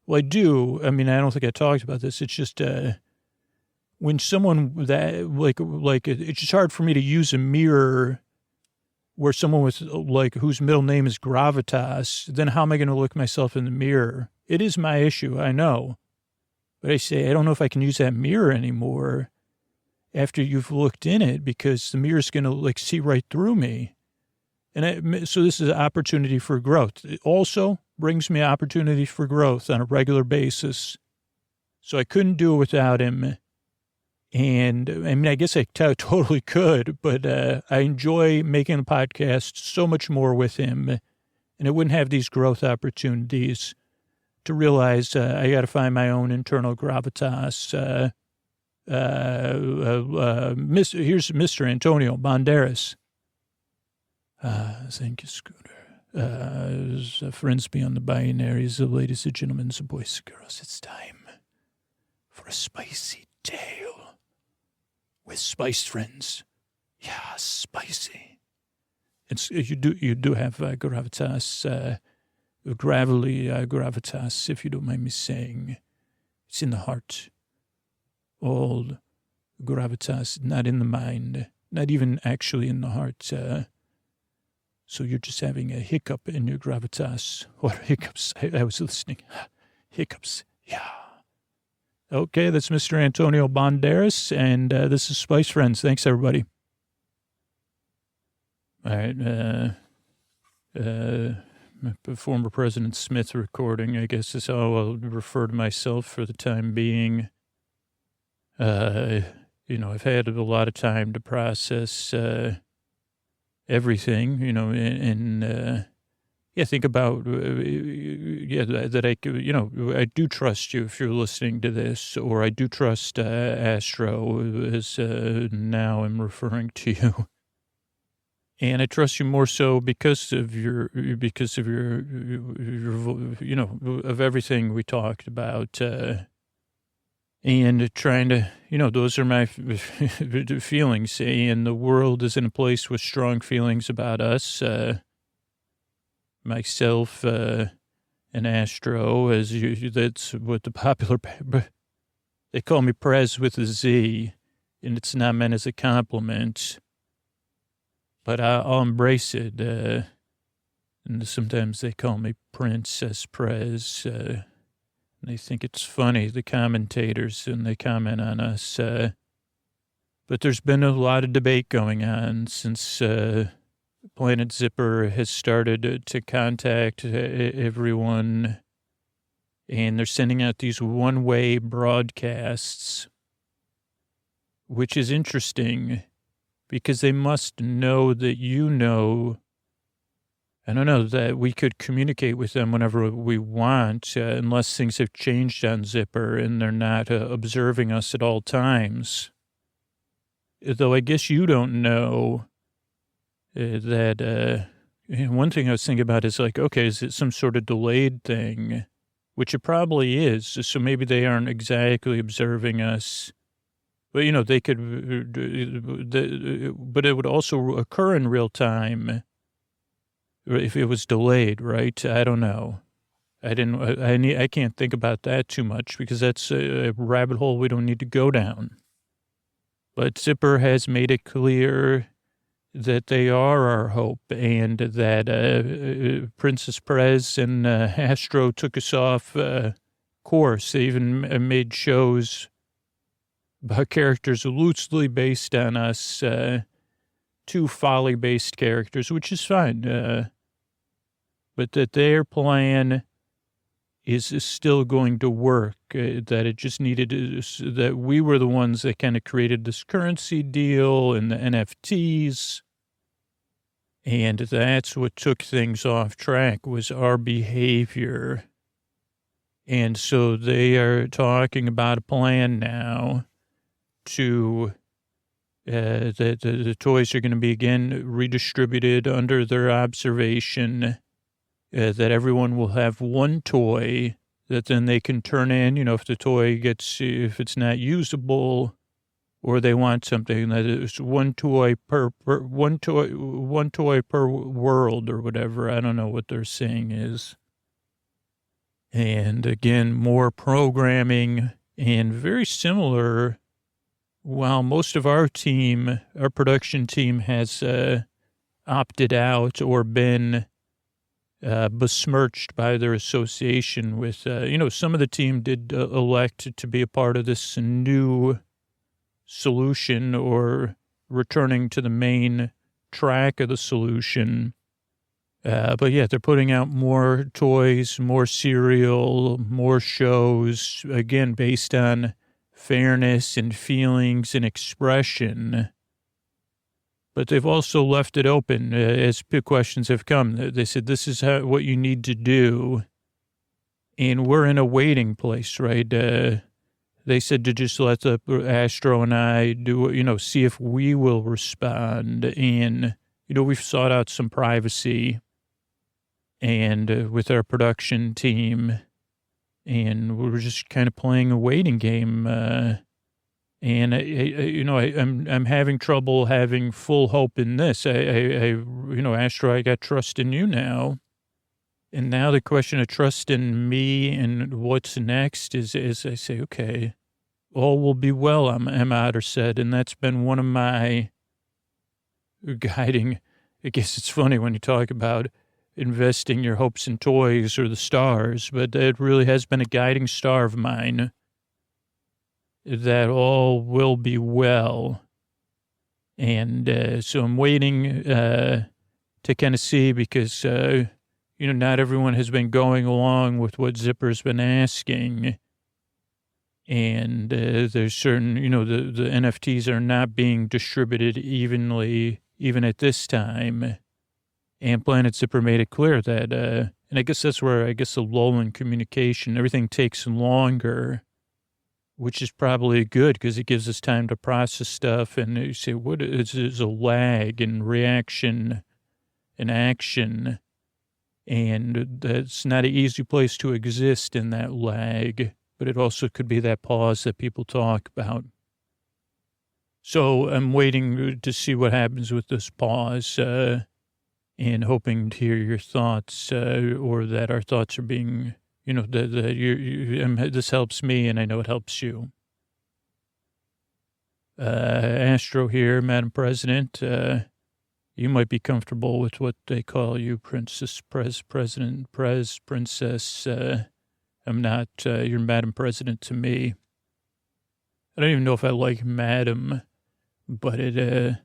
Well, I do. I don't think I talked about this. It's just when someone that it's just hard for me to use a mirror where someone with whose middle name is gravitas. Then how am I going to look myself in the mirror? It is my issue, I know, but I say I don't know if I can use that mirror anymore after you've looked in it because the mirror's going to see right through me, and so this is an opportunity for growth. It also brings me opportunities for growth on a regular basis. So I couldn't do it without him. And I guess I totally could, but I enjoy making a podcast so much more with him. And I wouldn't have these growth opportunities to realize I got to find my own internal gravitas. Here's Mr. Antonio Banderas. Thank you, Scooter. Friends beyond the binaries, ladies and gentlemen, boys and girls, it's time for a spicy tale with spice friends. Yeah, spicy. You do have gravitas, gravitas, if you don't mind me saying. It's in the heart. All gravitas, not in the mind, not even actually in the heart. So you're just having a hiccup in your gravitas. What hiccups? I was listening. Hiccups. Yeah. Okay, that's Mr. Antonio Banderas, and this is Spice Friends. Thanks, everybody. All right. Former President Smith recording, I guess is how I'll refer to myself for the time being. I've had a lot of time to process everything, and yeah, think about, that I could, I do trust you if you're listening to this, or I do trust Astro, as now I'm referring to you. And I trust you more so because of your, of everything we talked about, and trying to, those are my feelings. And the world is in a place with strong feelings about us, myself, and Astro, that's what the popular, they call me Prez with a Z, and it's not meant as a compliment, but I'll embrace it. And sometimes they call me Princess Prez, and they think it's funny, the commentators, and they comment on us. But there's been a lot of debate going on since Planet Zipper has started to contact everyone, and they're sending out these one-way broadcasts, which is interesting because they must know that I don't know, that we could communicate with them whenever we want, unless things have changed on Zipper and they're not observing us at all times. Though I guess you don't know that one thing I was thinking about is like, okay, is it some sort of delayed thing? Which it probably is. So maybe they aren't exactly observing us. But, they could, but it would also occur in real time if it was delayed, right? I don't know. I can't think about that too much because that's a rabbit hole we don't need to go down. But Zipper has made it clear that they are our hope, and that Princess Prez and Astro took us off course. They even made shows about characters loosely based on us, two folly-based characters, which is fine. But that their plan is still going to work, that it just needed that we were the ones that kind of created this currency deal and the NFTs. And that's what took things off track, was our behavior. And so they are talking about a plan now to, that the toys are going to be again redistributed under their observation, that everyone will have one toy that then they can turn in, if the toy if it's not usable, or they want something that is one toy per world or whatever. I don't know what they're saying is. And again, more programming, and very similar. While most of our production team has opted out or been besmirched by their association with, some of the team did elect to be a part of this new solution, or returning to the main track of the solution. But yeah, they're putting out more toys, more cereal, more shows, again, based on fairness and feelings and expression. But they've also left it open as questions have come. They said, this is what you need to do. And we're in a waiting place, right? They said to just let the Astro and I do, see if we will respond. And, we've sought out some privacy, and with our production team, and we were just kind of playing a waiting game. And I'm having trouble having full hope in this. Astro, I got trust in you now. And now the question of trust in me and what's next is I say, okay, all will be well, Otter said. And that's been one of my guiding. I guess it's funny when you talk about investing your hopes in toys or the stars, but it really has been a guiding star of mine, that all will be well. And so I'm waiting to kind of see, because not everyone has been going along with what Zipper's been asking. And there's certain, the NFTs are not being distributed evenly, even at this time. And Planet Zipper made it clear that, and I guess that's where, the lull in communication, everything takes longer, which is probably good because it gives us time to process stuff. And you say, what is a lag in reaction and action? And that's not an easy place to exist in that lag, but it also could be that pause that people talk about. So I'm waiting to see what happens with this pause, and hoping to hear your thoughts, or that our thoughts are being, this helps me and I know it helps you. Astro here, Madam President. You might be comfortable with what they call you, Princess, President, Princess. I'm not, you're Madam President to me. I don't even know if I like Madam, but it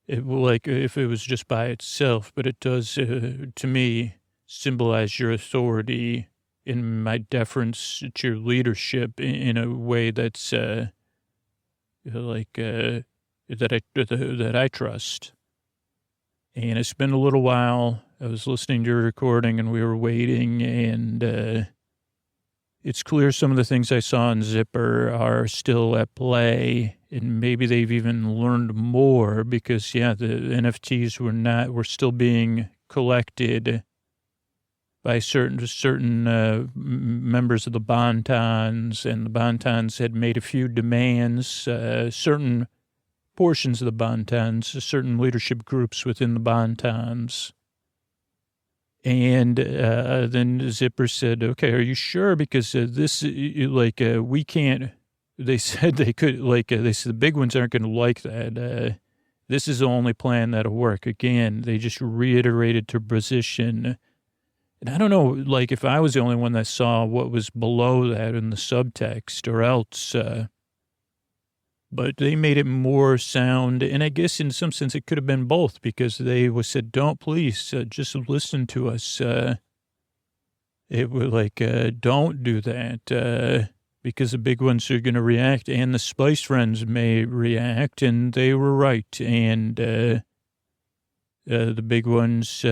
like if it was just by itself, but it does, to me, symbolize your authority in my deference to your leadership in a way that's, that I trust. And it's been a little while. I was listening to your recording and we were waiting, and it's clear some of the things I saw in Zipper are still at play, and maybe they've even learned more because, the NFTs were still being collected by certain members of the Bontons, and the Bontons had made a few demands, certain portions of the Bontons, certain leadership groups within the Bontons. And then Zipper said, okay, are you sure? Because we can't, they said they could, they said the big ones aren't going to like that. This is the only plan that'll work. Again, they just reiterated their position. And I don't know, if I was the only one that saw what was below that in the subtext or else, but they made it more sound, and I guess in some sense it could have been both, because they said, don't, please, just listen to us. It was don't do that, because the big ones are going to react, and the Spice Friends may react, and they were right. And the big ones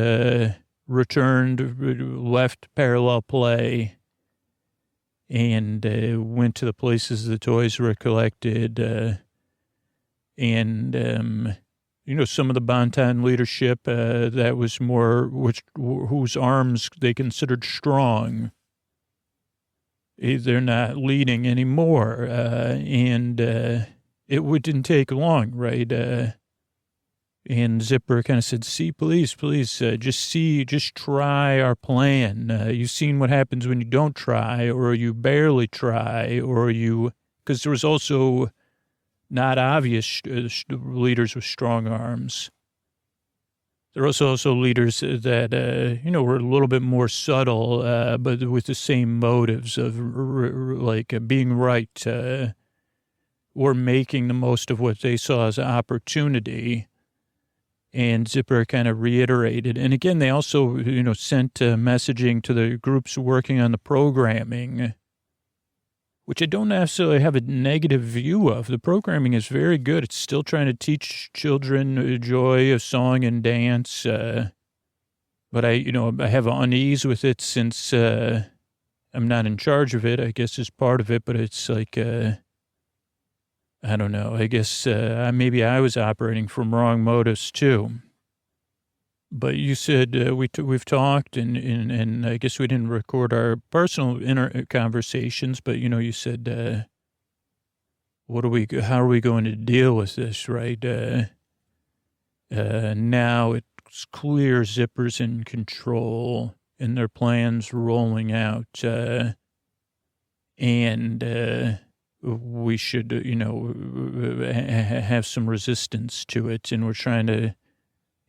returned, left parallel play, and went to the places the toys were collected. Some of the Bonton leadership that was more, whose arms they considered strong, they're not leading anymore. And it didn't take long, right? And Zipper kind of said, see, please, just try our plan. You've seen what happens when you don't try, or you barely try, because there was also not obvious leaders with strong arms. There was also leaders that, were a little bit more subtle, but with the same motives of being right, or making the most of what they saw as an opportunity. And Zipper kind of reiterated. And again, they also, sent messaging to the groups working on the programming, which I don't necessarily have a negative view of. The programming is very good. It's still trying to teach children joy of song and dance. But I have unease with it since I'm not in charge of it, I guess is part of it. But it's I don't know. I guess maybe I was operating from wrong motives too. But you said we've talked, and I guess we didn't record our personal inner conversations. But you said, how are we going to deal with this, right? Now it's clear Zipper's in control, and their plans rolling out, and we should, have some resistance to it. And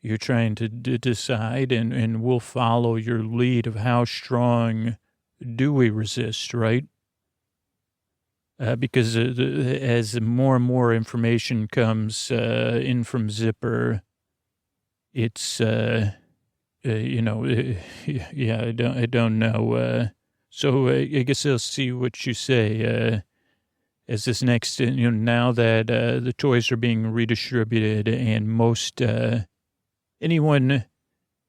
you're trying to decide, and we'll follow your lead of how strong do we resist, right? Because as more and more information comes in from Zipper, it's, I don't know. So I guess I'll see what you say. As this next, now that the toys are being redistributed, and most anyone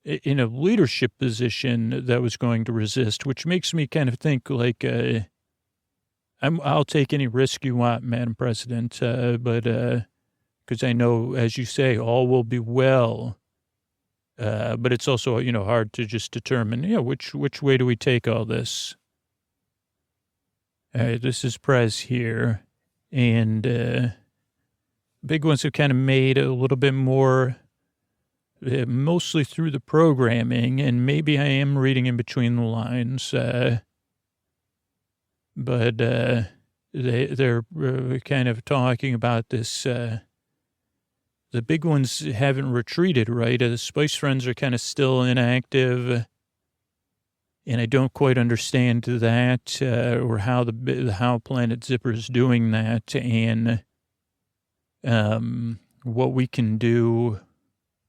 in a leadership position that was going to resist, which makes me kind of think like, I'll take any risk you want, Madam President, but because I know, as you say, all will be well. But it's also, hard to just determine, which way do we take all this? All right, this is Prez here, and big ones have kind of made a little bit more, mostly through the programming, and maybe I am reading in between the lines, but they're kind of talking about this. The big ones haven't retreated, right? The Spice Friends are kind of still inactive. And I don't quite understand that, or how Planet Zipper is doing that, and what we can do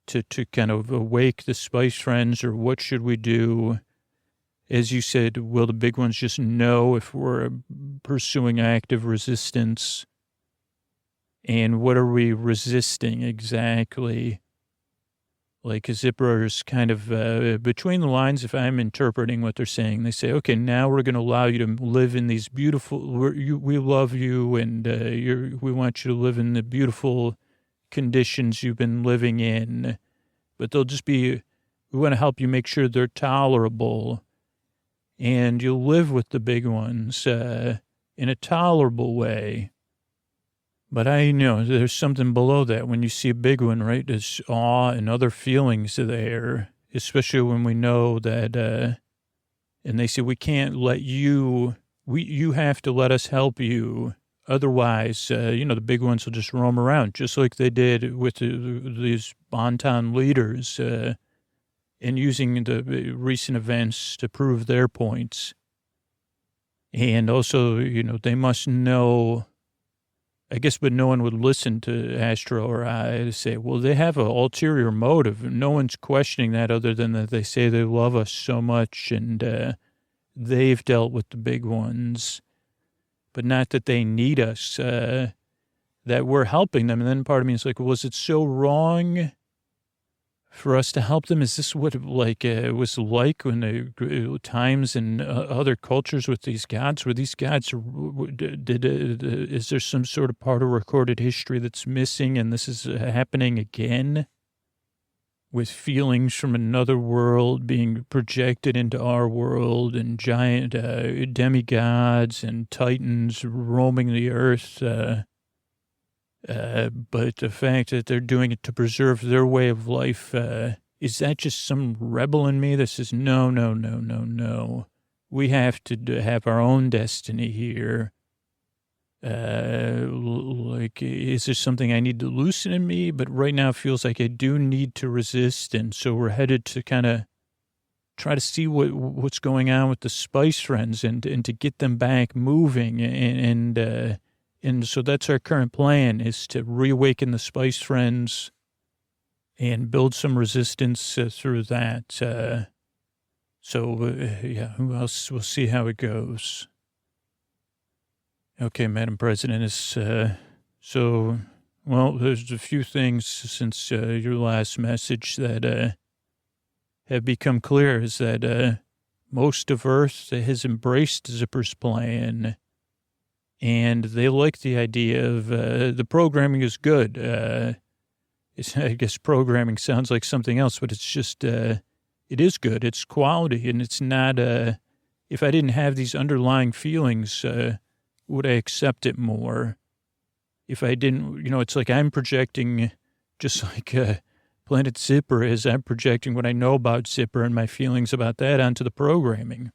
to kind of awake the Spice Friends, or what should we do? As you said, will the big ones just know if we're pursuing active resistance? And what are we resisting exactly? Like, Zipper is kind of between the lines, if I'm interpreting what they're saying. They say, okay, now we're going to allow you to live in these beautiful, we love you, and we want you to live in the beautiful conditions you've been living in. But they'll just be, we want to help you make sure they're tolerable. And you'll live with the big ones in a tolerable way. But I know there's something below that when you see a big one, right? There's awe and other feelings there, especially when we know that, and they say, we can't let you, you have to let us help you. Otherwise, the big ones will just roam around, just like they did with these Bonton leaders, and using the recent events to prove their points. And also, they must know, I guess, but no one would listen to Astro or I to say, well, they have an ulterior motive. No one's questioning that, other than that they say they love us so much, and they've dealt with the big ones, but not that they need us, that we're helping them. And then part of me is like, well, was it so wrong for us to help them? Is this what it was like when the times and other cultures with these gods? Were these gods, is there some sort of part of recorded history that's missing, and this is happening again with feelings from another world being projected into our world, and giant demigods and titans roaming the earth? But the fact that they're doing it to preserve their way of life, is that just some rebel in me that says, no. We have to have our own destiny here. Is there something I need to loosen in me? But right now it feels like I do need to resist. And so we're headed to kind of try to see what's going on with the Spice Friends, and to get them back moving, and so that's our current plan, is to reawaken the Spice Friends and build some resistance through that. Who else? We'll see how it goes. Okay, Madam President, there's a few things since your last message that have become clear, is that most of Earth has embraced Zipper's plan. And they like the idea of the programming is good. I guess programming sounds like something else, but it's just, it is good. It's quality, and it's not, if I didn't have these underlying feelings, would I accept it more? If I didn't, it's like I'm projecting, just like Planet Zipper is, I'm projecting what I know about Zipper and my feelings about that onto the programming.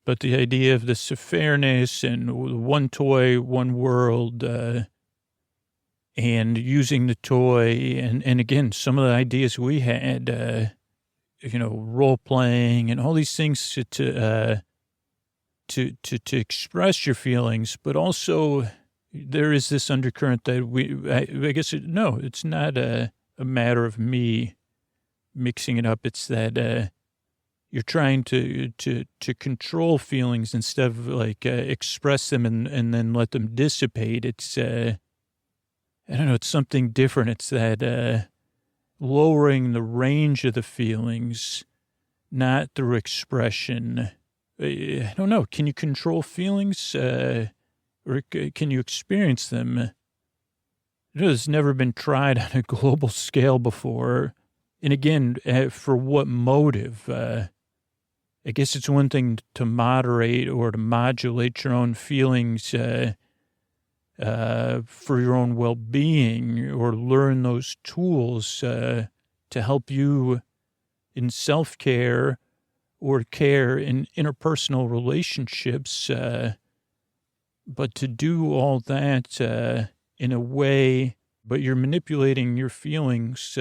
But the idea of this fairness and one toy, one world, and using the toy, and again, some of the ideas we had, role playing and all these things to express your feelings, but also there is this undercurrent that it's not a matter of me mixing it up. It's that you're trying to control feelings instead of express them and then let them dissipate. It's, I don't know, it's something different. It's that, lowering the range of the feelings, not through expression. I don't know. Can you control feelings, or can you experience them? It's never been tried on a global scale before. And again, for what motive? I guess it's one thing to moderate or to modulate your own feelings for your own well-being, or learn those tools to help you in self-care or care in interpersonal relationships. But to do all that in a way, but you're manipulating your feelings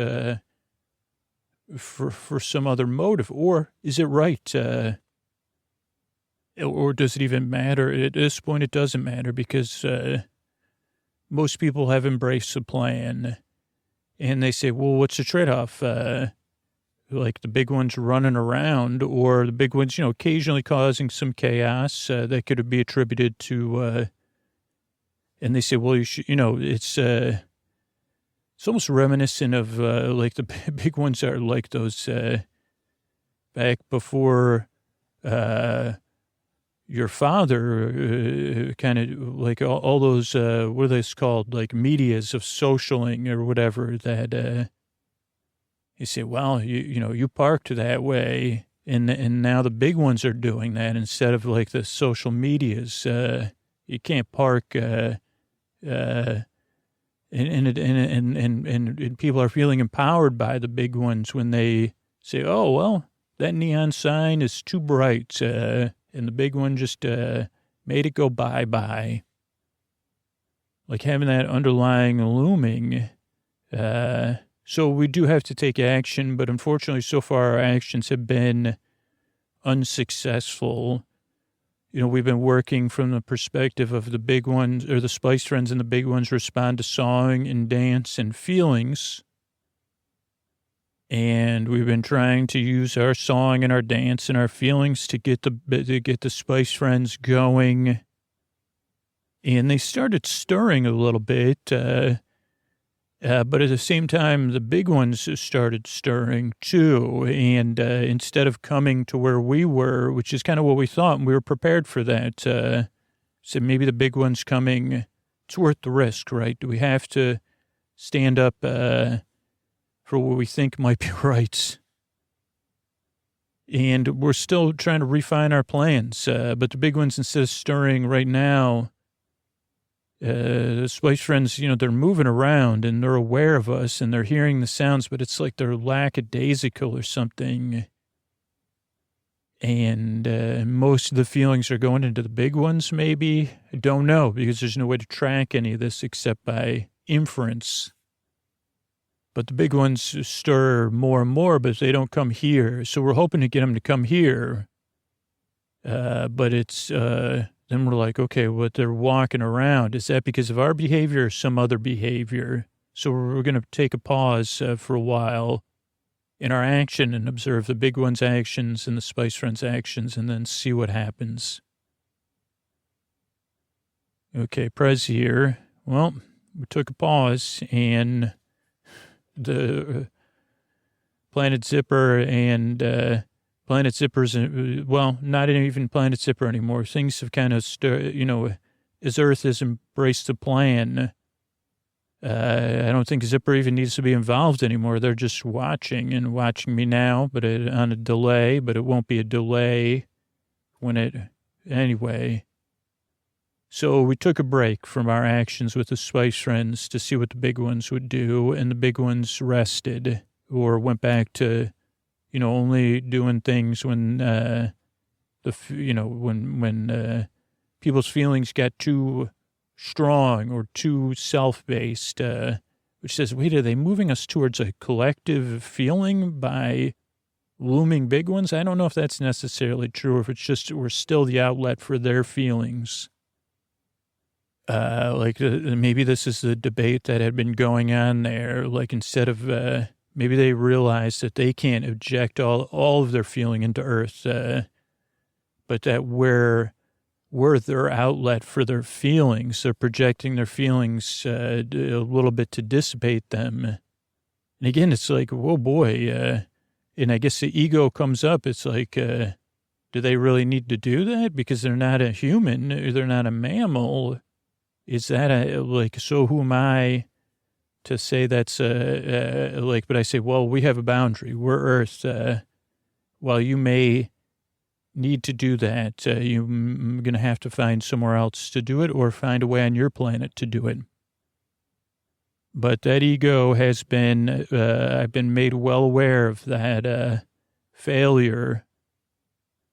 for some other motive. Or is it right? Or does it even matter? At this point, it doesn't matter, because most people have embraced the plan, and they say, well, what's the trade-off? Like the big ones running around, or the big ones, occasionally causing some chaos that could be attributed to, and they say, well, you should, it's almost reminiscent of like the big ones are like those back before your father, kind of like all those, what are those called, like medias of socialing or whatever, that you say, well, you parked that way, and now the big ones are doing that instead of like the social medias. You can't park, and people are feeling empowered by the big ones when they say, oh, well, that neon sign is too bright, and the big one just made it go bye-bye. Like having that underlying looming. So we do have to take action, but unfortunately, so far our actions have been unsuccessful. We've been working from the perspective of the big ones, or the Spice Friends and the big ones respond to song and dance and feelings. And we've been trying to use our song and our dance and our feelings to get the Spice Friends going. And they started stirring a little bit, but at the same time, the big ones started stirring too. And instead of coming to where we were, which is kind of what we thought, and we were prepared for that, so maybe the big ones coming, it's worth the risk, right? Do we have to stand up for what we think might be right? And we're still trying to refine our plans. But the big ones, instead of stirring right now, the Spice Friends, they're moving around and they're aware of us and they're hearing the sounds, but it's like they're lackadaisical or something. And most of the feelings are going into the big ones, maybe. I don't know, because there's no way to track any of this except by inference. But the big ones stir more and more, but they don't come here. So we're hoping to get them to come here. But it's, then we're like, okay, what they're walking around, is that because of our behavior or some other behavior? So we're going to take a pause for a while in our action and observe the big one's actions and the Spice Friends' actions, and then see what happens. Okay, Prez here. Well, we took a pause, and the Planet Zipper and Planet Zipper's, well, not even Planet Zipper anymore. Things have kind of as Earth has embraced the plan. I don't think Zipper even needs to be involved anymore. They're just watching me now, but on a delay, but it won't be a delay anyway. So we took a break from our actions with the Spice Friends to see what the big ones would do, and the big ones rested or went back to, only doing things when when people's feelings got too strong or too self-based, which says, wait, are they moving us towards a collective feeling by looming big ones? I don't know if that's necessarily true, or if it's just we're still the outlet for their feelings. Maybe this is the debate that had been going on there. Like, instead of, maybe they realized that they can't inject all of their feeling into Earth, but that we're their outlet for their feelings. They're projecting their feelings a little bit to dissipate them And again, it's like, whoa, boy. And I guess the ego comes up. It's like, do they really need to do that? Because they're not a human. They're not a mammal. Is that so who am I to say that's but I say, well, we have a boundary. We're Earth. While you may need to do that, you're going to have to find somewhere else to do it or find a way on your planet to do it. But that ego has been, I've been made well aware of that failure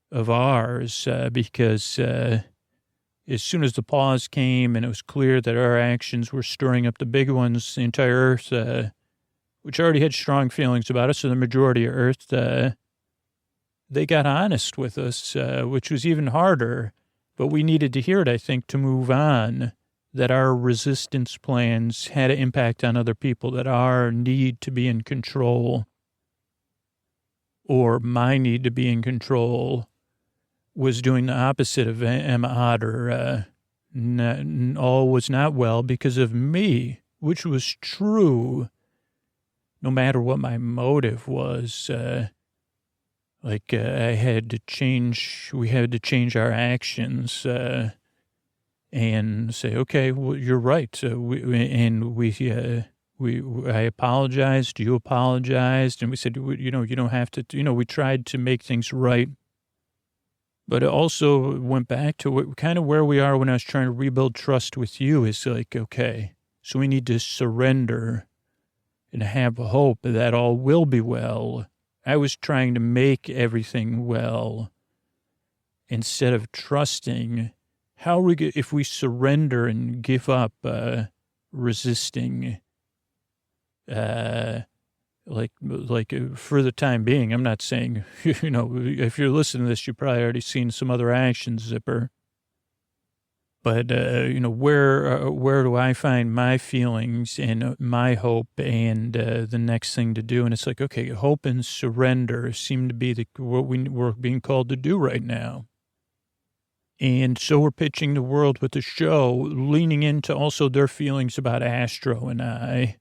of ours because as soon as the pause came and it was clear that our actions were stirring up the big ones, the entire Earth, which already had strong feelings about us, so the majority of Earth, they got honest with us, which was even harder. But we needed to hear it, I think, to move on, that our resistance plans had an impact on other people, that our need to be in control, or my need to be in control, was doing the opposite of Emma Otter. All was not well because of me, which was true, no matter what my motive was. I had to change, we had to change our actions and say, okay, well, you're right. I apologized, you apologized, and we said, you don't have to, we tried to make things right. But it also went back to kind of where we are when I was trying to rebuild trust with you is like, okay, so we need to surrender and have hope that all will be well. I was trying to make everything well instead of trusting. How we get, if we surrender and give up resisting, for the time being, I'm not saying, if you're listening to this, you've probably already seen some other actions, Zipper. But, where do I find my feelings and my hope and the next thing to do? And it's like, okay, hope and surrender seem to be what we're being called to do right now. And so we're pitching the world with the show, leaning into also their feelings about Astro and I.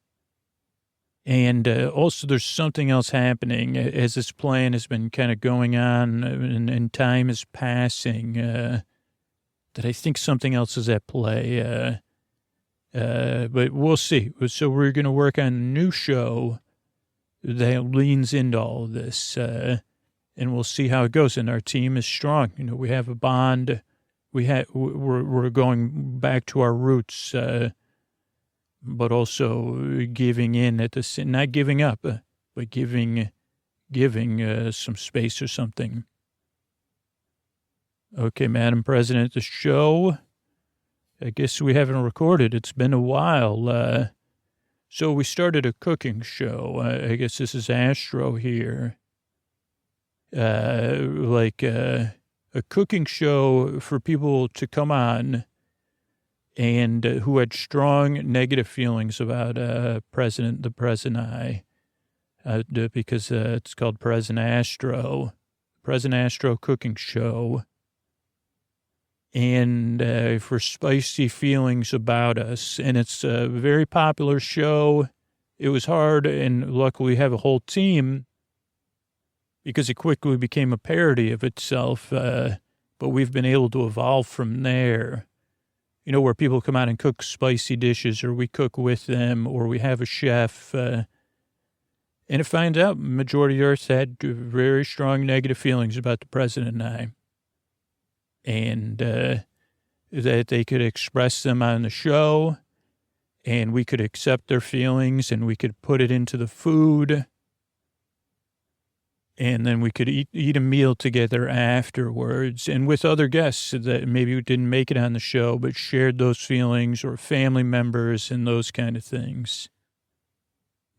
And also there's something else happening as this plan has been kind of going on and time is passing, that I think something else is at play. But we'll see. So we're going to work on a new show that leans into all of this, and we'll see how it goes. And our team is strong. We have a bond. We're going back to our roots, but also giving in at the, not giving up, but giving some space or something. Okay, Madam President, the show, I guess we haven't recorded. It's been a while. So we started a cooking show. I guess this is Astro here. A cooking show for people to come on and who had strong negative feelings about the Prez and I, because it's called Prez and Astro. Prez and Astro cooking show. And for spicy feelings about us. And it's a very popular show. It was hard, and luckily we have a whole team because it quickly became a parody of itself. But we've been able to evolve from there. Where people come out and cook spicy dishes, or we cook with them, or we have a chef. And it finds out majority of Earth had very strong negative feelings about the president and I. And that they could express them on the show, and we could accept their feelings, and we could put it into the food, and then we could eat a meal together afterwards, and with other guests that maybe didn't make it on the show, but shared those feelings, or family members and those kind of things.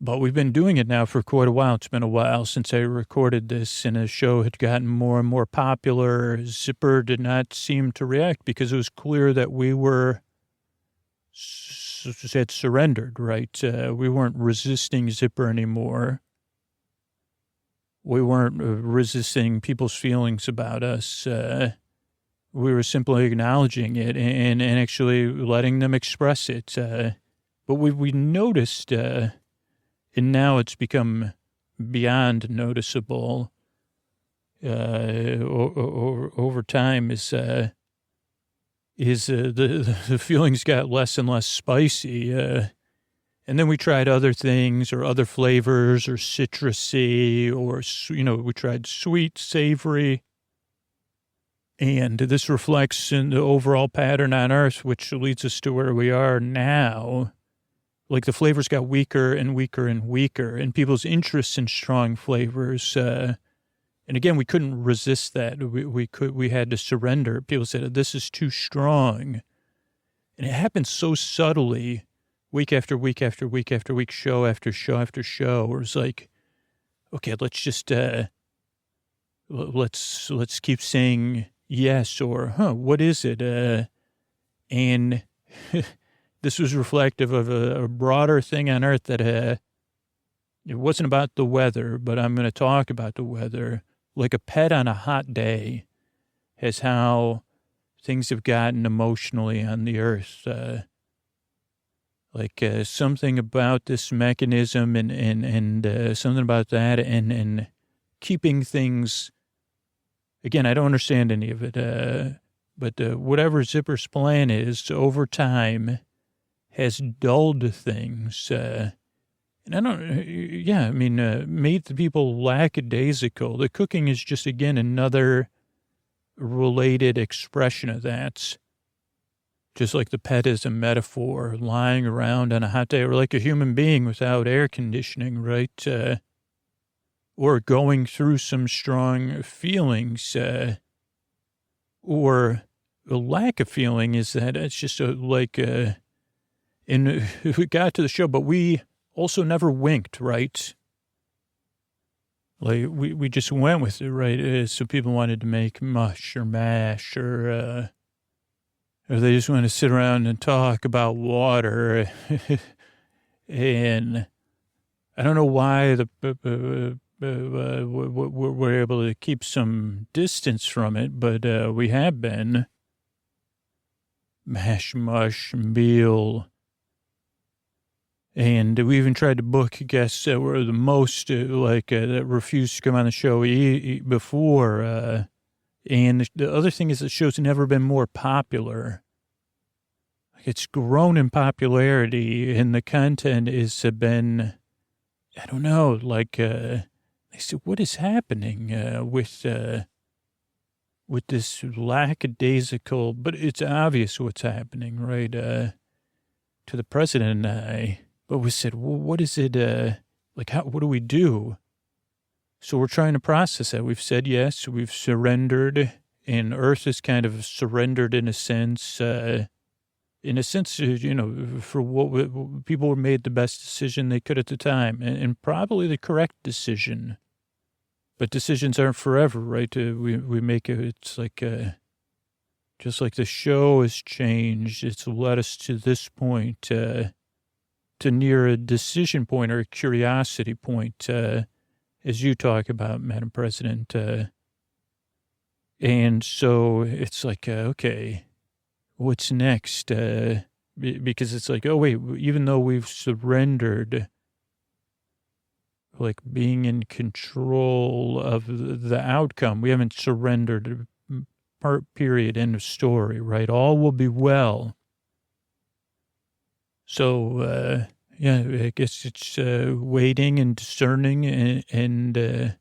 But we've been doing it now for quite a while. It's been a while since I recorded this, and the show had gotten more and more popular. Zipper did not seem to react because it was clear that we had surrendered, right? We weren't resisting Zipper anymore. We weren't resisting people's feelings about us. We were simply acknowledging it and actually letting them express it. But we noticed... And now it's become beyond noticeable over time the feelings got less and less spicy. And then we tried other things or other flavors or citrusy or, we tried sweet, savory. And this reflects in the overall pattern on Earth, which leads us to where we are now. Like the flavors got weaker and weaker and weaker, and people's interests in strong flavors. And again, we couldn't resist that. We had to surrender. People said, this is too strong. And it happened so subtly, week after week after week after week, show after show after show, where it's like, okay, let's just, let's keep saying yes, or, what is it? And this was reflective of a broader thing on Earth that it wasn't about the weather, but I'm going to talk about the weather. Like a pet on a hot day is how things have gotten emotionally on the Earth. Something about this mechanism and something about that and keeping things. Again, I don't understand any of it, but whatever Zipper's plan is over time has dulled things. And made the people lackadaisical. The cooking is just, again, another related expression of that. Just like the pet is a metaphor, lying around on a hot day, or like a human being without air conditioning, right? Or going through some strong feelings, or a lack of feeling is that it's just and we got to the show, but we also never winked, right? Like we just went with it, right? So people wanted to make mush or mash or they just want to sit around and talk about water. And I don't know why we're able to keep some distance from it, but we have been. Mash, mush, meal. And we even tried to book guests that were the most, that refused to come on the show before. And the other thing is the show's never been more popular. It's grown in popularity, and the content has been, I don't know, they said, what is happening with this lackadaisical, but it's obvious what's happening, right, to the president and I. But we said, well, what is it, what do we do? So we're trying to process that. We've said yes, we've surrendered, and Earth is kind of surrendered in a sense, for what people made the best decision they could at the time, and probably the correct decision. But decisions aren't forever, right? We make it, it's like, just like the show has changed, it's led us to this point, to near a decision point or a curiosity point, as you talk about, Madam President. And so it's like, okay, what's next? Because it's like, oh, wait, even though we've surrendered, like being in control of the outcome, we haven't surrendered, period, end of story, right? All will be well. So, I guess it's waiting and discerning and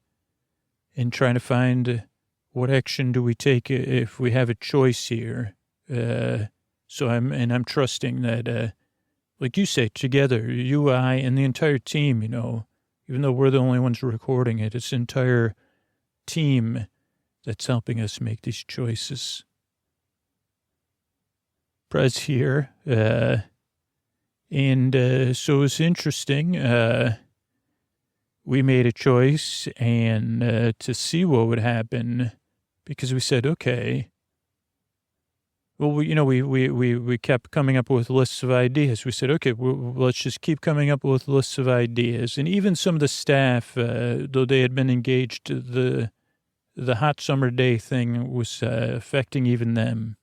trying to find what action do we take if we have a choice here. So I'm trusting that, like you say, together, you, I, and the entire team, even though we're the only ones recording it, it's the entire team that's helping us make these choices. Prez here. And so it's interesting. We made a choice and to see what would happen, because we said, okay. Well, we kept coming up with lists of ideas. We said, okay, let's just keep coming up with lists of ideas. And even some of the staff, though they had been engaged, the hot summer day thing was affecting even them.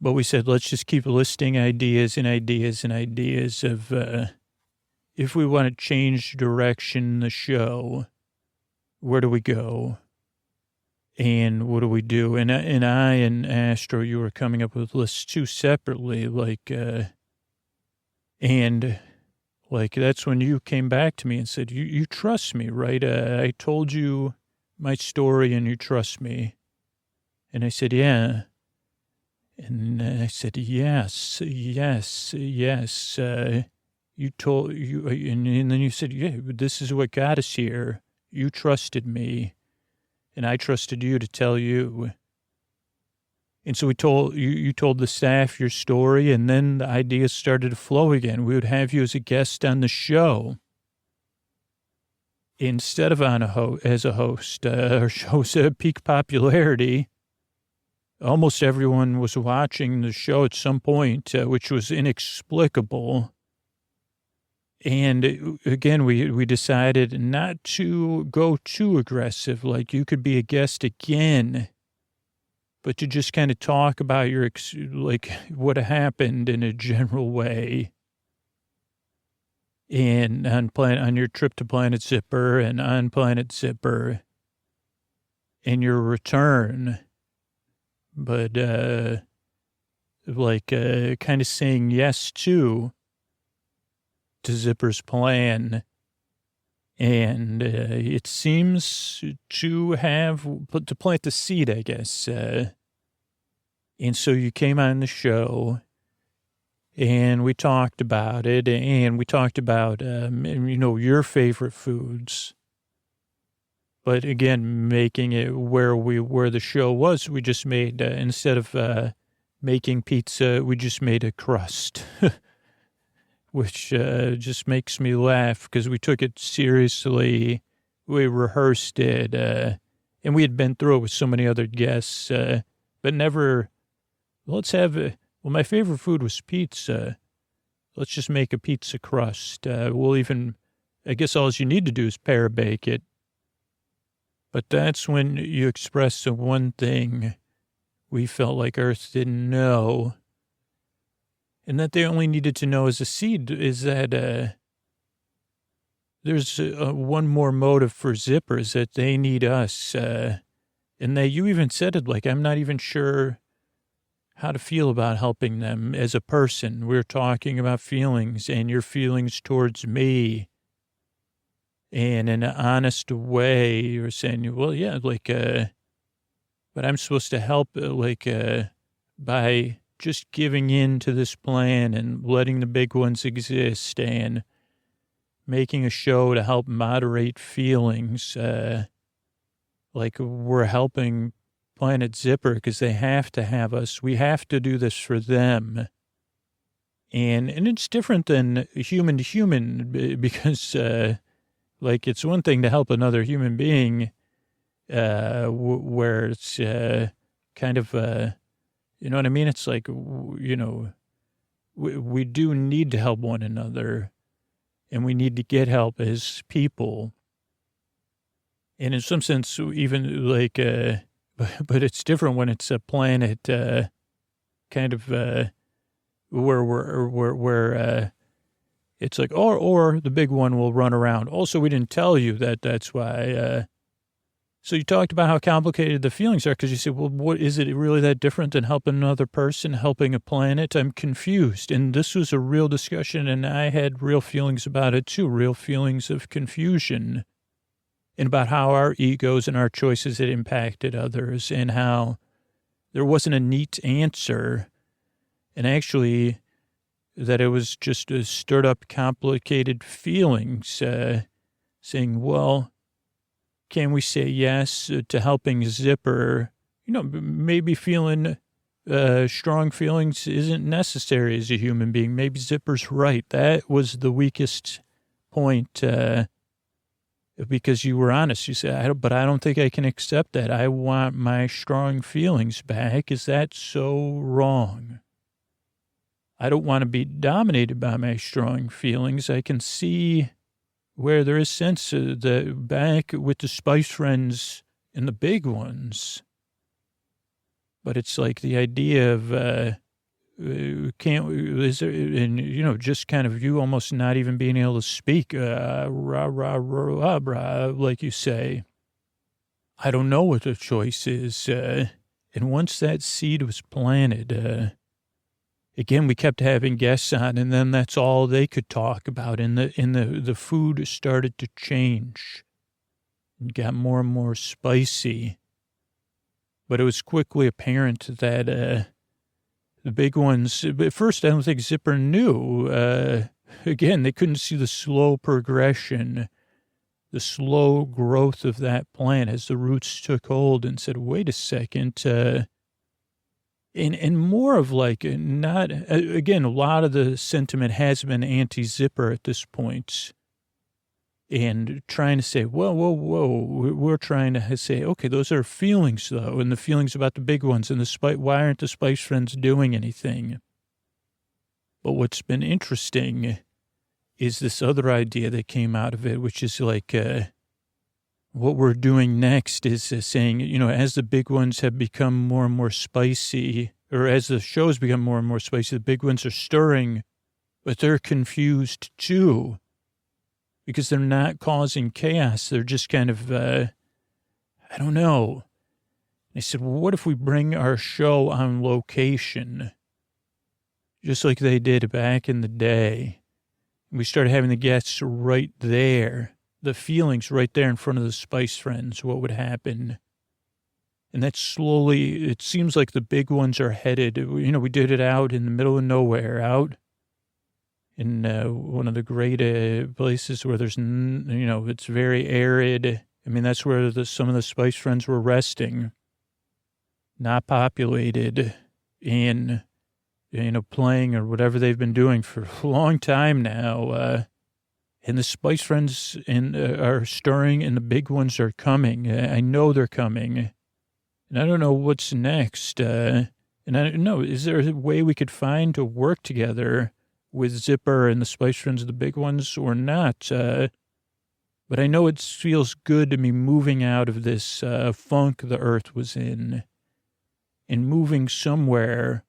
But we said, let's just keep listing ideas and ideas and ideas of if we want to change direction in the show, where do we go? And what do we do? And I and Astro, you were coming up with lists too separately, and that's when you came back to me and said, you trust me, right? I told you my story and you trust me. And I said, yeah. And I said, yes. You told you, and then you said, yeah, this is what got us here. You trusted me, and I trusted you to tell you. And so you told the staff your story, and then the ideas started to flow again. We would have you as a guest on the show instead of as a host. Our show's at peak popularity. Almost everyone was watching the show at some point, which was inexplicable. And again, we decided not to go too aggressive. Like, you could be a guest again, but to just kind of talk about what happened in a general way. And on your trip to Planet Zipper and on Planet Zipper and your return. But, kind of saying yes to Zipper's plan. And it seems to plant the seed, I guess. And so you came on the show, and we talked about it, and we talked about, your favorite foods. But again, making it where the show was, we just made, instead of making pizza, we just made a crust, which just makes me laugh because we took it seriously. We rehearsed it, and we had been through it with so many other guests, but never, my favorite food was pizza. Let's just make a pizza crust. I guess all you need to do is para-bake it. But that's when you expressed the one thing we felt like Earth didn't know, and that they only needed to know as a seed, is that there's one more motive for zippers, that they need us. And that you even said it, like, I'm not even sure how to feel about helping them as a person. We're talking about feelings and your feelings towards me. And in an honest way, you're saying, well, yeah, but I'm supposed to help, by just giving in to this plan and letting the big ones exist and making a show to help moderate feelings. We're helping Planet Zipper because they have to have us. We have to do this for them. And it's different than human to human because, it's one thing to help another human being, where it's kind of, you know what I mean? It's like, we do need to help one another, and we need to get help as people. And in some sense, even but it's different when it's a planet, kind of, where it's like, or the big one will run around. Also, we didn't tell you that's why. So you talked about how complicated the feelings are because you said, well, what is it really that different than helping another person, helping a planet? I'm confused. And this was a real discussion, and I had real feelings about it too, real feelings of confusion, and about how our egos and our choices had impacted others, and how there wasn't a neat answer, and actually that it was just a stirred up complicated feelings, saying, well, can we say yes to helping Zipper? Maybe feeling strong feelings isn't necessary as a human being. Maybe Zipper's right. That was the weakest point, because you were honest. You said, but I don't think I can accept that. I want my strong feelings back. Is that so wrong? I don't want to be dominated by my strong feelings. I can see where there is sense that back with the Spice Friends and the big ones. But it's like the idea of is there, and, just kind of you almost not even being able to speak, rah, rah, rah, rah, rah, like you say. I don't know what the choice is. And once that seed was planted, again, we kept having guests on, and then that's all they could talk about. And the food started to change and got more and more spicy. But it was quickly apparent that the big ones, at first I don't think Zipper knew. Again, they couldn't see the slow progression, the slow growth of that plant as the roots took hold, and said, wait a second. And more of like, not, again, a lot of the sentiment has been anti-Zipper at this point. And trying to say, whoa, we're trying to say, okay, those are feelings, though, and the feelings about the big ones, and why aren't the Spice Friends doing anything? But what's been interesting is this other idea that came out of it, which is like, what we're doing next is saying, as the big ones have become more and more spicy, or as the shows become more and more spicy, the big ones are stirring, but they're confused too. Because they're not causing chaos. They're just kind of, I don't know. They said, well, what if we bring our show on location? Just like they did back in the day. We started having the guests right there. The feelings right there in front of the Spice Friends, what would happen. And that slowly, it seems like the big ones are headed. We did it out in the middle of nowhere, out in one of the great places where there's, it's very arid. I mean, that's where some of the Spice Friends were resting, not populated, and, playing or whatever they've been doing for a long time now. And the Spice Friends are stirring, and the big ones are coming. I know they're coming, and I don't know what's next. And I don't know, is there a way we could find to work together with Zipper and the Spice Friends, the big ones, or not? But I know it feels good to me moving out of this funk the earth was in and moving somewhere.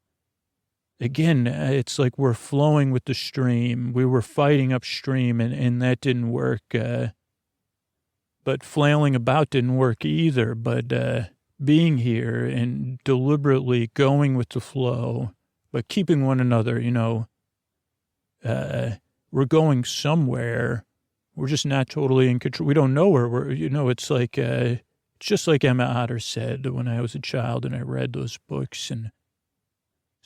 Again, it's like we're flowing with the stream. We were fighting upstream, and that didn't work. But flailing about didn't work either. But being here and deliberately going with the flow, but keeping one another, we're going somewhere. We're just not totally in control. We don't know where we're, it's like, it's just like Emma Otter said when I was a child and I read those books and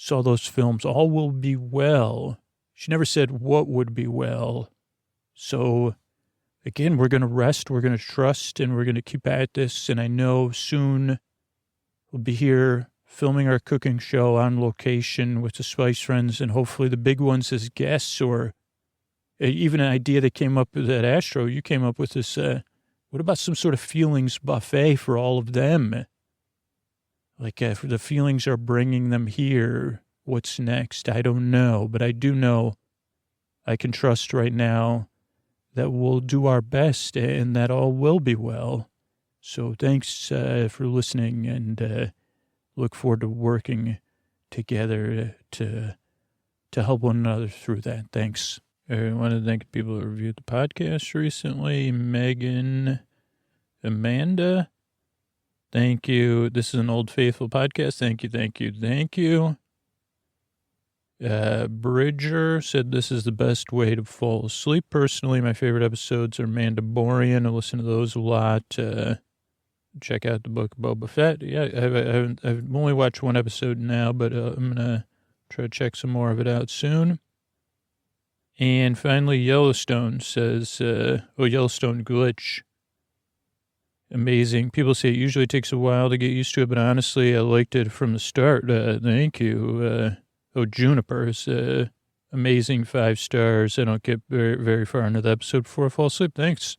saw those films, all will be well. She never said what would be well. So again, we're going to rest, we're going to trust, and we're going to keep at this. And I know soon we'll be here filming our cooking show on location with the Spice Friends, and hopefully the big ones as guests, or even an idea that came up at Astro. You came up with this, what about some sort of feelings buffet for all of them? Like, if the feelings are bringing them here, what's next? I don't know, but I do know I can trust right now that we'll do our best and that all will be well. So thanks for listening, and look forward to working together to help one another through that. Thanks. I want to thank people who reviewed the podcast recently. Megan, Amanda, thank you. This is an Old Faithful podcast. Thank you. Bridger said this is the best way to fall asleep. Personally, my favorite episodes are Mandalorian. I listen to those a lot. Check out the book Boba Fett. Yeah, I've only watched one episode now, but I'm going to try to check some more of it out soon. And finally, Yellowstone says, Yellowstone Glitch. Amazing. People say it usually takes a while to get used to it, but honestly, I liked it from the start. Thank you. Juniper's amazing, 5 stars. I don't get very, very far into the episode before I fall asleep. Thanks.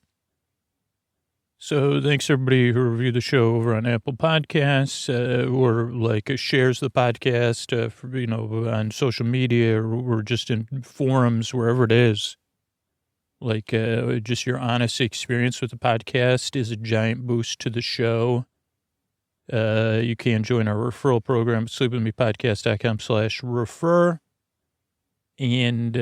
So thanks everybody who reviewed the show over on Apple Podcasts, or shares the podcast, on social media, or just in forums, wherever it is. Just your honest experience with the podcast is a giant boost to the show. You can join our referral program at sleepwithmepodcast.com/refer. And,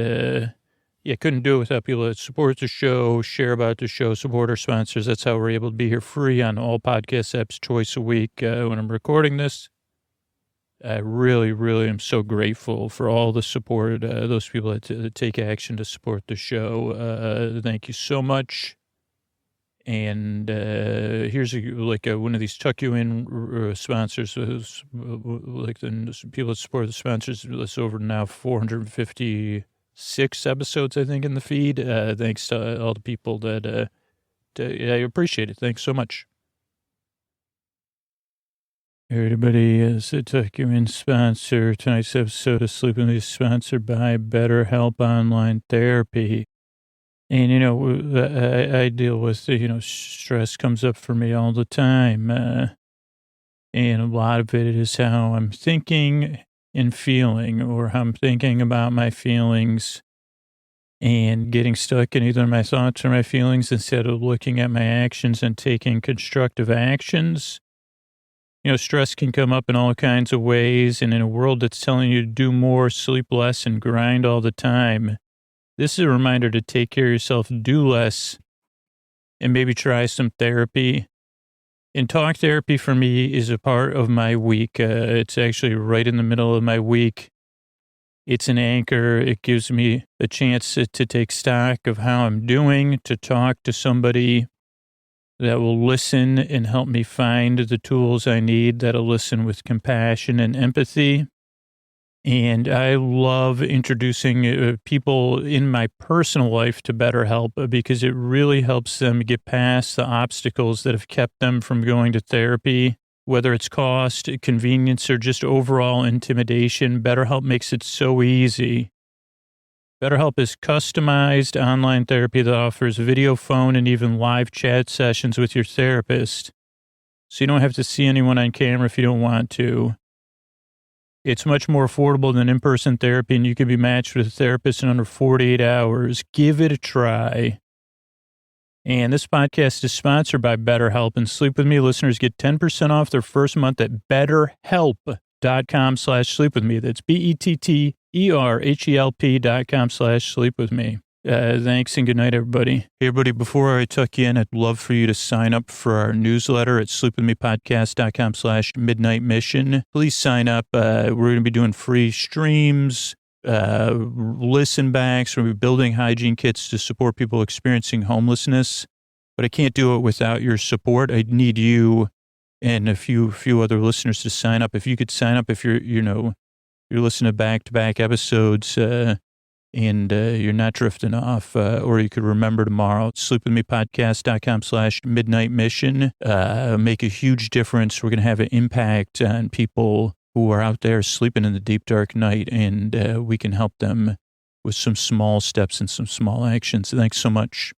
couldn't do it without people that support the show, share about the show, support our sponsors. That's how we're able to be here free on all podcast apps twice a week when I'm recording this. I really, really am so grateful for all the support, those people that take action to support the show. Thank you so much. And here's one of these tuck you in sponsors, like the people that support the sponsors. That's over now 456 episodes, I think, in the feed. Thanks to all the people that I appreciate it. Thanks so much. Everybody is a tuck you in sponsor. Tonight's episode of Sleep With Me is sponsored by BetterHelp Online Therapy. And, I deal with, stress comes up for me all the time. And a lot of it is how I'm thinking and feeling, or how I'm thinking about my feelings and getting stuck in either my thoughts or my feelings instead of looking at my actions and taking constructive actions. Stress can come up in all kinds of ways. And in a world that's telling you to do more, sleep less, and grind all the time, this is a reminder to take care of yourself, do less, and maybe try some therapy. And talk therapy for me is a part of my week. It's actually right in the middle of my week. It's an anchor. It gives me a chance to take stock of how I'm doing, to talk to somebody that will listen and help me find the tools I need, that'll listen with compassion and empathy. And I love introducing people in my personal life to BetterHelp because it really helps them get past the obstacles that have kept them from going to therapy, whether it's cost, convenience, or just overall intimidation. BetterHelp makes it so easy. BetterHelp is customized online therapy that offers video, phone, and even live chat sessions with your therapist. So you don't have to see anyone on camera if you don't want to. It's much more affordable than in-person therapy, and you can be matched with a therapist in under 48 hours. Give it a try. And this podcast is sponsored by BetterHelp, and Sleep With Me listeners get 10% off their first month at BetterHelp.com/sleepwithme. That's BetterHelp.com/sleepwithme. Thanks and good night, everybody. Hey, everybody, before I tuck you in, I'd love for you to sign up for our newsletter at sleepwithmepodcast.com/midnightmission. Please sign up. We're going to be doing free streams, listen backs. We're going to be building hygiene kits to support people experiencing homelessness. But I can't do it without your support. I need you and a few other listeners to sign up. If you could sign up, if you're listening to back-to-back episodes, and you're not drifting off, or you could remember tomorrow, sleepwithmepodcast.com/midnightmission. Make a huge difference. We're going to have an impact on people who are out there sleeping in the deep, dark night, and we can help them with some small steps and some small actions. Thanks so much.